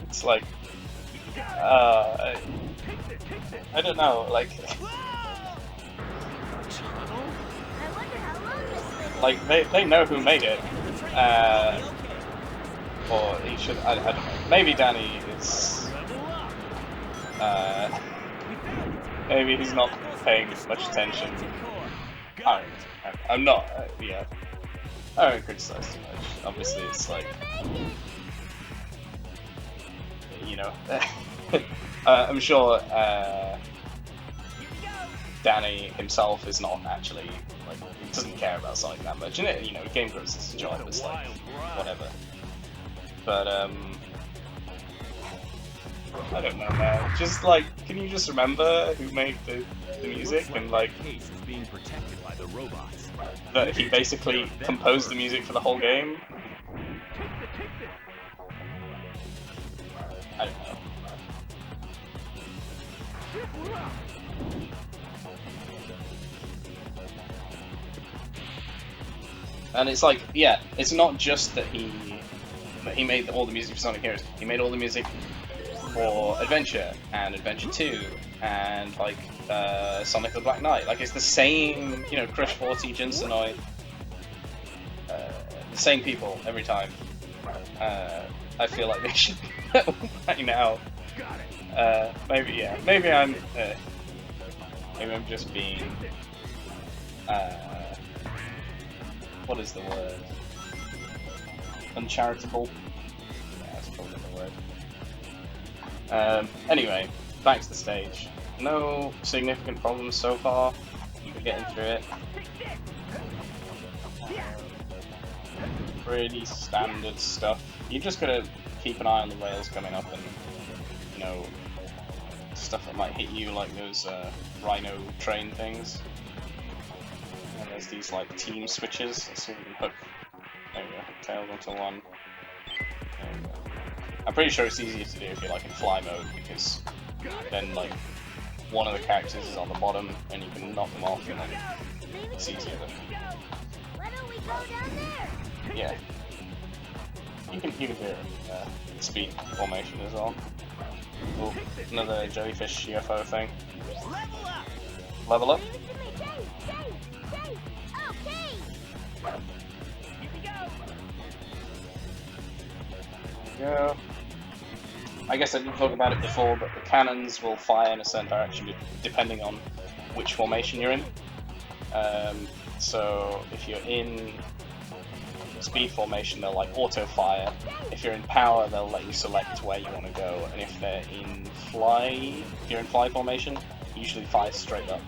It's like... I don't know, like... I wonder how long this thing is. Like, they know who made it. Or he should, I don't know. Maybe Danny is... maybe he's not paying much attention. I'm not, yeah. I don't criticize too much. Obviously it's like... You know... I'm sure, Danny himself is not actually, like, he doesn't care about Sonic that much. And you know, Game Grumps is his job, it's like, whatever. But, I don't know, man. Just, like, can you just remember who made the music? And, like, Case is being protected by the robots. that he basically composed the music for the whole game? I don't know. And it's like, yeah, it's not just that he made all the music for Sonic Heroes. He made all the music for Adventure and Adventure 2 and like Sonic the Black Knight. Like it's the same, you know, Crush 40, Junsanoi, the same people every time. I feel like they should know by now. Maybe I'm just being what is the word? Uncharitable? Yeah, that's probably the word. Anyway, back to the stage. No significant problems so far. Keep getting through it. Pretty standard stuff. You just gotta keep an eye on the rails coming up and, you know, stuff that might hit you, like those rhino train things. And there's these like team switches. Let's see if we can hook. There we go, hook tails onto one. There we go. I'm pretty sure it's easier to do if you're like in fly mode, because then like one of the characters is on the bottom and you can knock them off and then it's easier than... Why don't we go down there? Yeah. You can do it speed formation as well. Oh, another jellyfish UFO thing. Level up? Leave it to me, Dave. Okay. There we go. I guess I didn't talk about it before, but the cannons will fire in a certain direction depending on which formation you're in. So if you're in speed formation, they'll like auto fire. If you're in power, they'll let you select where you want to go. And if they're in if you're in fly formation, you usually fire straight up.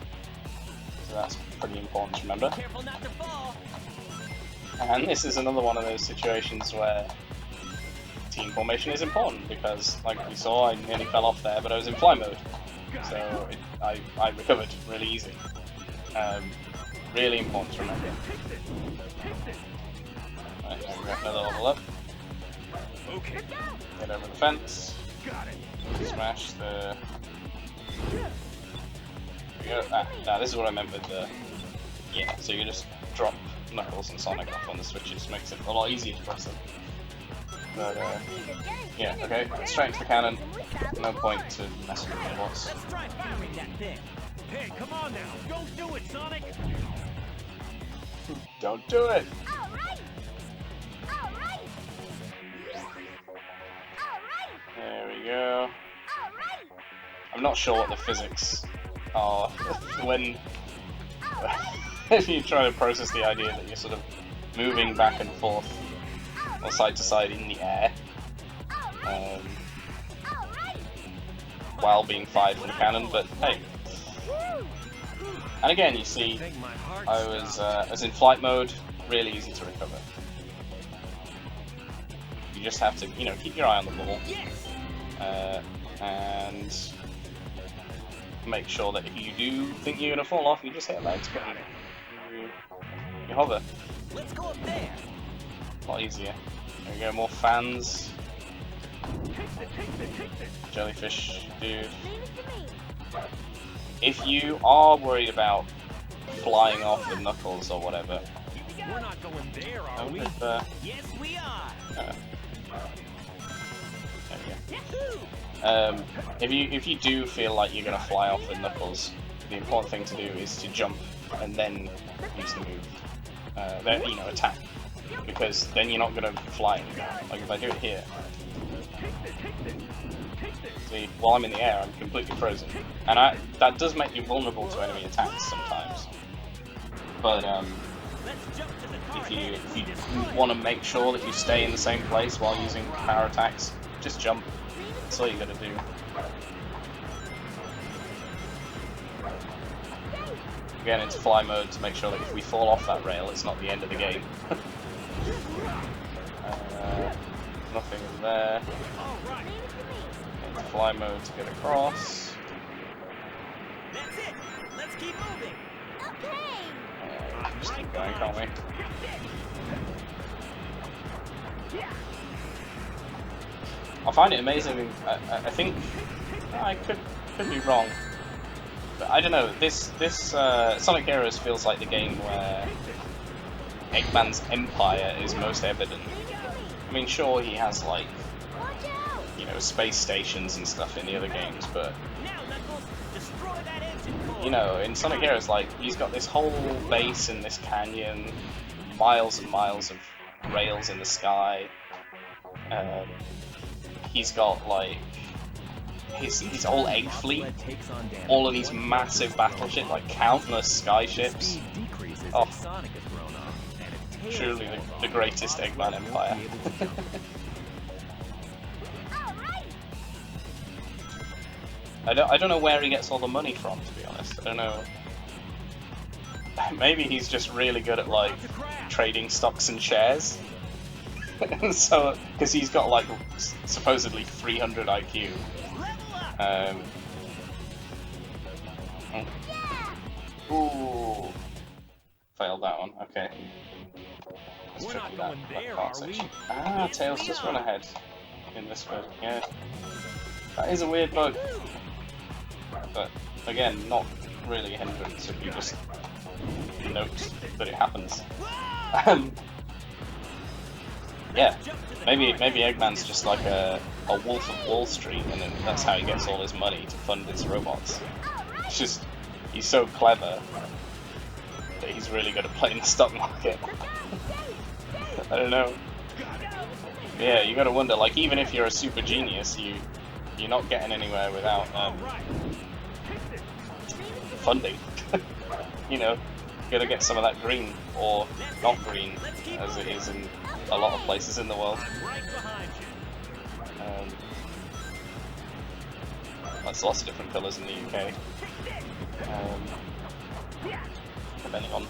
So that's pretty important to remember. Careful not to fall. And this is another one of those situations where team formation is important, because like we saw, I nearly fell off there, but I was in fly mode. So I recovered really easy. Really important to remember. Right, now we've got another level up. Okay. Get over the fence. Smash the... There we go. Now this is what I meant with the... Yeah, so you just drop Knuckles and Sonic off on the switches, makes it a lot easier to press them. But, yeah, okay, straight into the cannon. No point to mess with the robots. Let's try firing that thing. Hey, come on now. Don't do it, Sonic. Don't do it! Alright. There we go. I'm not sure what the physics are when if you try to process the idea that you're sort of moving back and forth or side to side in the air while being fired from the cannon, but hey. And again, you see, I was in flight mode, really easy to recover. You just have to, you know, keep your eye on the ball, and make sure that if you do think you're gonna fall off, you just hit legs, but you hover. Let's go up there. A lot easier. There we go, more fans. Jellyfish dude. If you are worried about flying off with Knuckles or whatever, We're not going there, are we? Yes, we are. If you do feel like you're gonna fly off with Knuckles, the important thing to do is to jump and then use the move. Then, you know, attack, because then you're not gonna fly anymore. Like if I do it here, see, while I'm in the air, I'm completely frozen, and that does make you vulnerable to enemy attacks sometimes. But if you want to make sure that you stay in the same place while using power attacks, just jump. That's all you gotta do. Again, it's fly mode to make sure that if we fall off that rail, it's not the end of the game. Nothing in there. Into fly mode to get across. That's it. Let's keep moving. Okay. Just keep going, can't we? I find it amazing. I think I could be wrong, but I don't know. This Sonic Heroes feels like the game where Eggman's empire is most evident. I mean, sure, he has like, you know, space stations and stuff in the other games, but you know, in Sonic Heroes, like, he's got this whole base in this canyon, miles and miles of rails in the sky. He's got like his whole egg fleet, all of these massive battleships, like countless sky ships. Oh, truly the greatest Eggman empire. I don't know where he gets all the money from, to be honest. I don't know. Maybe he's just really good at like trading stocks and shares. So, because he's got like supposedly 300 IQ. Ooh, failed that one. Okay. Let's check that part section. Ah, Tails just run ahead in this mode. Yeah, that is a weird bug, but again, not really a hindrance if you just note that it happens. Yeah, maybe Eggman's just like a wolf of Wall Street, and then that's how he gets all his money to fund his robots. It's just, he's so clever that he's really good at playing the stock market. I don't know. Yeah, you gotta wonder, like, even if you're a super genius, you're not getting anywhere without funding. You know, you gotta get some of that green, or not green, as it is in a lot of places in the world. That's lots of different colours in the UK. Depending on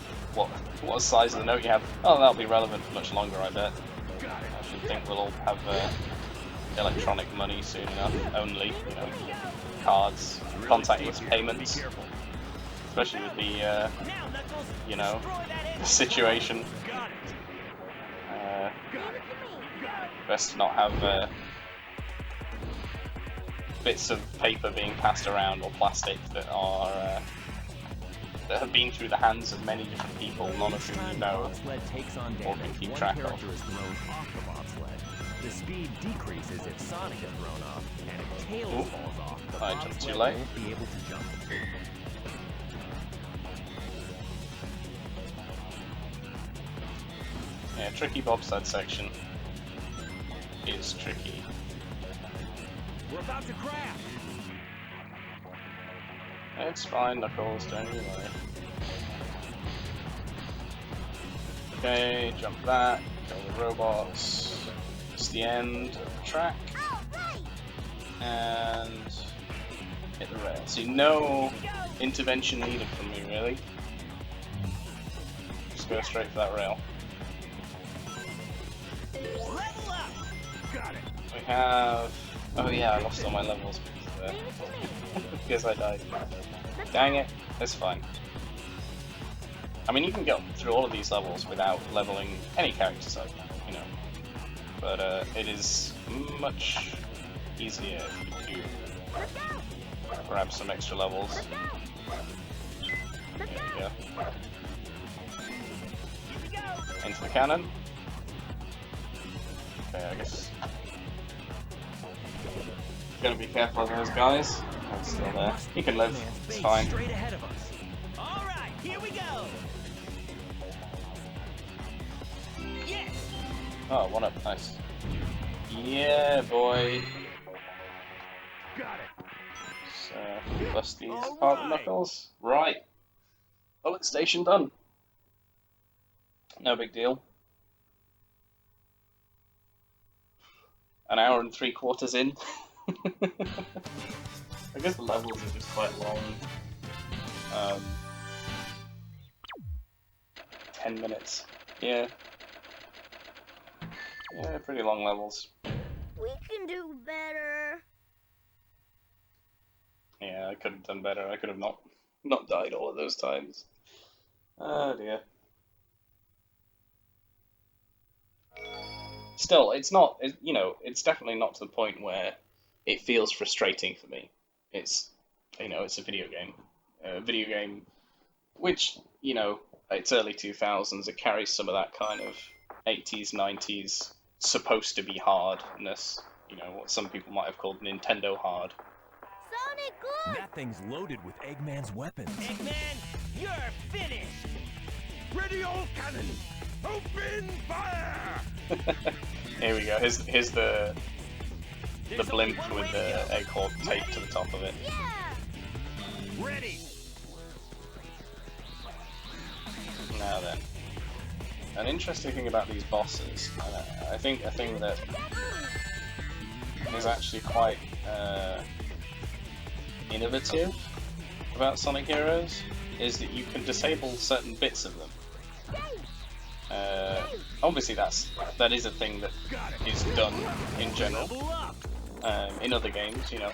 what size of the note you have. Oh, that'll be relevant for much longer, I bet. I should think we'll all have electronic money soon enough. Only, you know, cards, contactless payments. Especially with the, you know, situation. Best to not have bits of paper being passed around, or plastic, that are that have been through the hands of many different people, none of whom you know or can keep track of. The speed decreases if Sonic is thrown off, and if Tails falls off, the I jumped too late. won't be able to jump. Yeah, tricky bobsled section is tricky. We're about to crash. It's fine, Knuckles, don't you worry. Okay, jump that, kill the robots. It's the end of the track. And hit the rail. See, no intervention needed from me, really. Just go straight for that rail. Level up. Got it. We have... Oh yeah, I lost all my levels because I died. Dang it, it's fine. I mean, you can get through all of these levels without leveling any characters up, you know. But it is much easier if you grab some extra levels. There you go. Into the cannon. Okay, I guess. Gotta be careful of those guys. I'm still there. He can live. It's fine. Straight ahead of us. All right, here we go. Yes. Oh, 1-up, nice. Yeah, boy. Got it. So, bust these apart with Knuckles. Right. Bullet station done. No big deal. An hour and 3/4 in. I guess the levels are just quite long. 10 minutes. Yeah. Yeah, pretty long levels. We can do better. Yeah, I could have done better. I could have not died all of those times. Oh dear. Still, it's not, you know, it's definitely not to the point where it feels frustrating for me. It's, you know, it's a video game. A video game which, you know, it's early 2000s, it carries some of that kind of 80s, 90s, supposed to be hardness. You know, what some people might have called Nintendo hard. Sonic, look! That thing's loaded with Eggman's weapons. Eggman, you're finished. Ready, all cannon! Open fire! Here we go. Here's the blimp with the egg hawk taped to the top of it. Yeah! Ready. Now then, an interesting thing about these bosses, I think a thing that is actually quite innovative about Sonic Heroes is that you can disable certain bits of them. Obviously that is a thing that is done in general in other games, you know,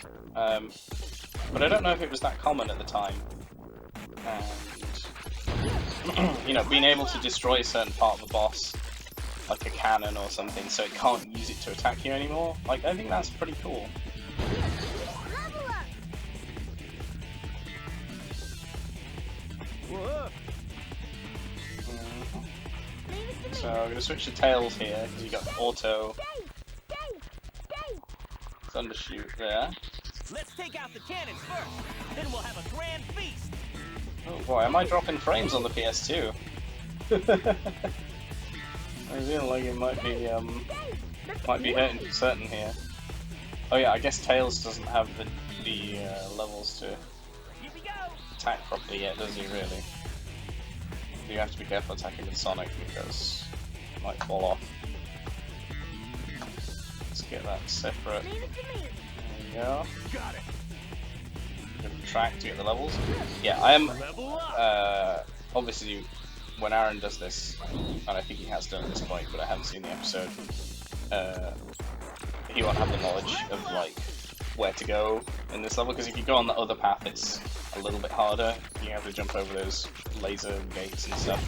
but I don't know if it was that common at the time. And you know, being able to destroy a certain part of the boss, like a cannon or something, so it can't use it to attack you anymore, like, I think that's pretty cool. Level up! Whoa. Leave it to me. So I'm going to switch to Tails here, because you got auto Stay! Thundershoot there. Let's take out the cannons first. Then we'll have a grand feast. Oh boy, am I dropping frames on the PS2? I feel like it might be hurting certain here. Oh yeah, I guess Tails doesn't have the levels to Here we go. attack properly yet, does he really? You have to be careful attacking with Sonic because it might fall off. Let's get that separate. Leave it to me. There we go. Got it. Track to get the levels. Yeah, I am Level up. obviously when Arin does this, and I think he has done at this point, but I haven't seen the episode, he won't have the knowledge of like where to go in this level, because if you go on the other path it's a little bit harder. You have to jump over those laser gates and stuff,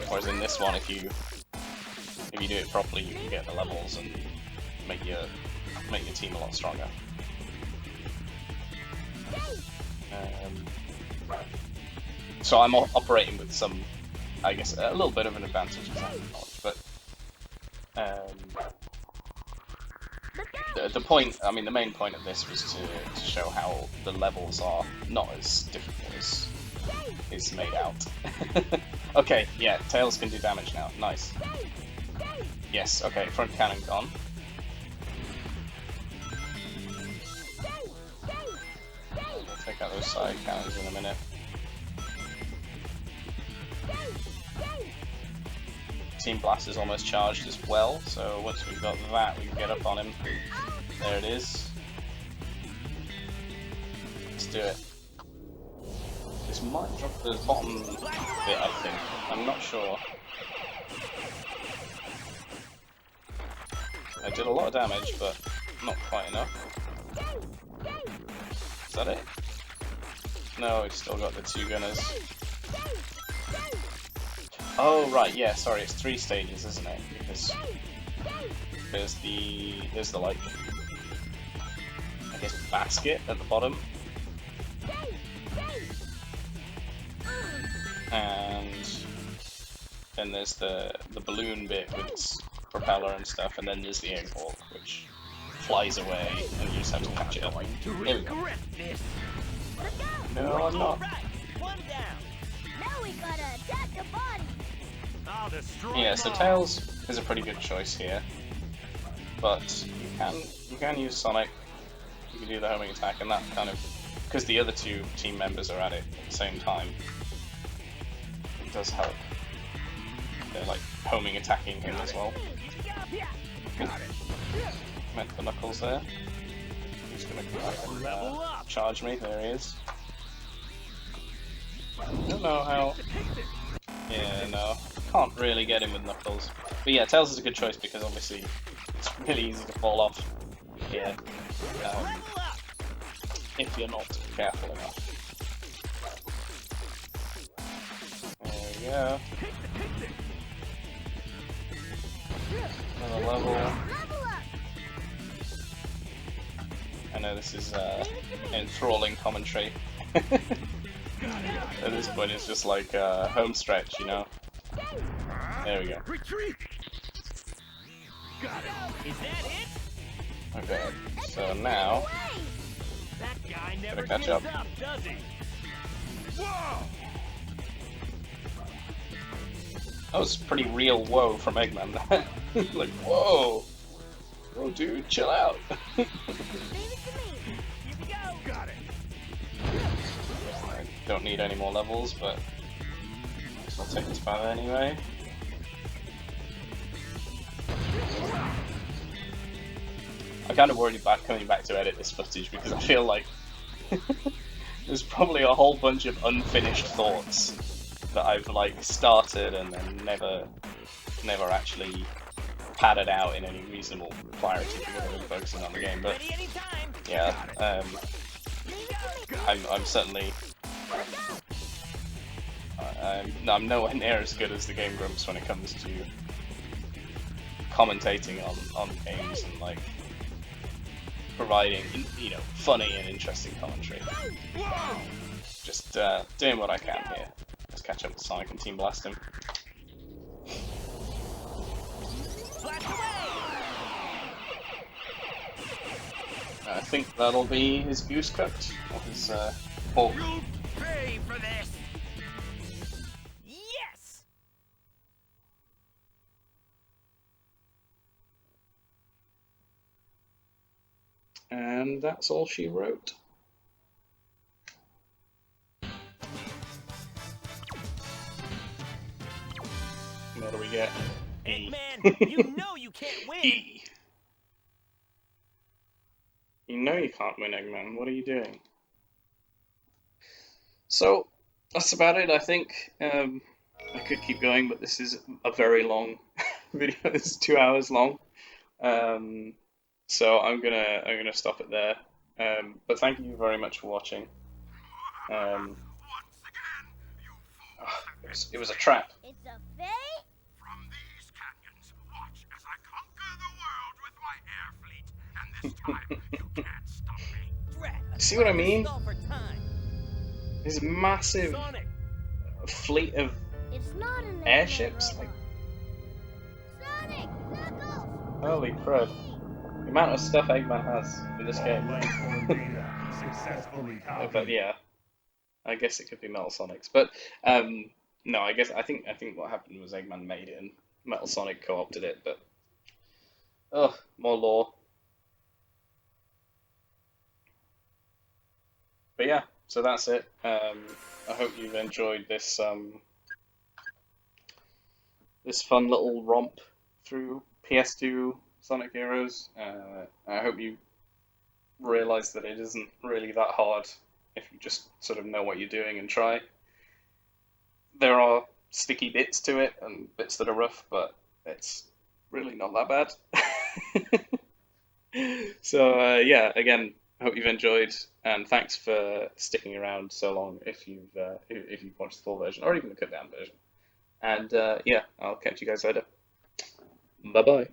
whereas in this one if you do it properly you can get the levels and make your team a lot stronger. So I'm operating with some, I guess, a little bit of an advantage in that knowledge, but the point, I mean, the main point of this was to show how the levels are not as difficult as it's made out. Okay, yeah, Tails can do damage now. Nice. Yes, okay, front cannon gone. Take Take out those side cannons in a minute. Team Blast is almost charged as well, so once we've got that, we can get up on him. There it is. Let's do it. This might drop the bottom bit, I think. I'm not sure. I did a lot of damage, but not quite enough. Is that it? No, we've still got the 2 gunners. Oh right, yeah, sorry, it's 3 stages, isn't it? Because there's the like, I guess, basket at the bottom, and then there's the balloon bit with its propeller and stuff, and then there's the egg hawk, which flies away, and you just have to catch it up. There we go. No, I'm not. One down. Now we gotta attack the body. I'll destroy Yeah, so them all. Tails is a pretty good choice here, but you can use Sonic. You can do the homing attack, and that kind of, because the other 2 team members are at it at the same time, it does help. They're like homing attacking him as well. Meant for Knuckles there. He's gonna come up and charge me. There he is. I don't know how. Yeah, no, can't really get him with Knuckles. But yeah, Tails is a good choice because obviously it's really easy to fall off here if you're not careful enough. There we go. Another level. I know this is enthralling commentary. At this point it's just like home stretch, you know? There we go. Retreat! Got it! Is that it? Okay, so now, That guy never catch gives up. up, does he? Whoa! that was pretty real whoa from Eggman. Like, whoa! Whoa dude, chill out! Leave it to me. Here we go. Got it! I don't need any more levels, but I'll take this power anyway. I'm kind of worried about coming back to edit this footage because I feel like there's probably a whole bunch of unfinished thoughts that I've like started and then never actually padded out in any reasonable clarity because I've been focusing on the game. But Ready anytime. yeah, I'm certainly. I'm nowhere near as good as the Game Grumps when it comes to commentating on games and like providing, you know, funny and interesting commentary. Just doing what I can here. Let's catch up with Sonic and Team Blast him. Blast away. I think that'll be his goose cut, or his hawk. You'll pay for this! Yes. And that's all she wrote. What do we get? Eggman, you know you can't win. E. You know you can't win, Eggman. What are you doing? So, that's about it, I think. I could keep going, but this is a very long video. This is 2 hours long. So I'm gonna stop it there. But thank you very much for watching. It was a trap. It's a fake. From these canyons, watch as I conquer the world with my air fleet, and this time you can't stop me. Drat, See what I mean? stall for time. This massive Sonic. fleet of It's not an airships. Like, Sonic, Knuckles. holy crud! The amount of stuff Eggman has in this game. But yeah, I guess it could be Metal Sonics. But no, I think what happened was Eggman made it and Metal Sonic co-opted it. But oh, more lore. But yeah, so that's it. I hope you've enjoyed this this fun little romp through PS2 Sonic Heroes. I hope you realize that it isn't really that hard if you just sort of know what you're doing and try. There are sticky bits to it and bits that are rough, but it's really not that bad. So yeah, again, hope you've enjoyed, and thanks for sticking around so long if you've watched the full version or even the cut down version. And yeah, I'll catch you guys later. Bye bye.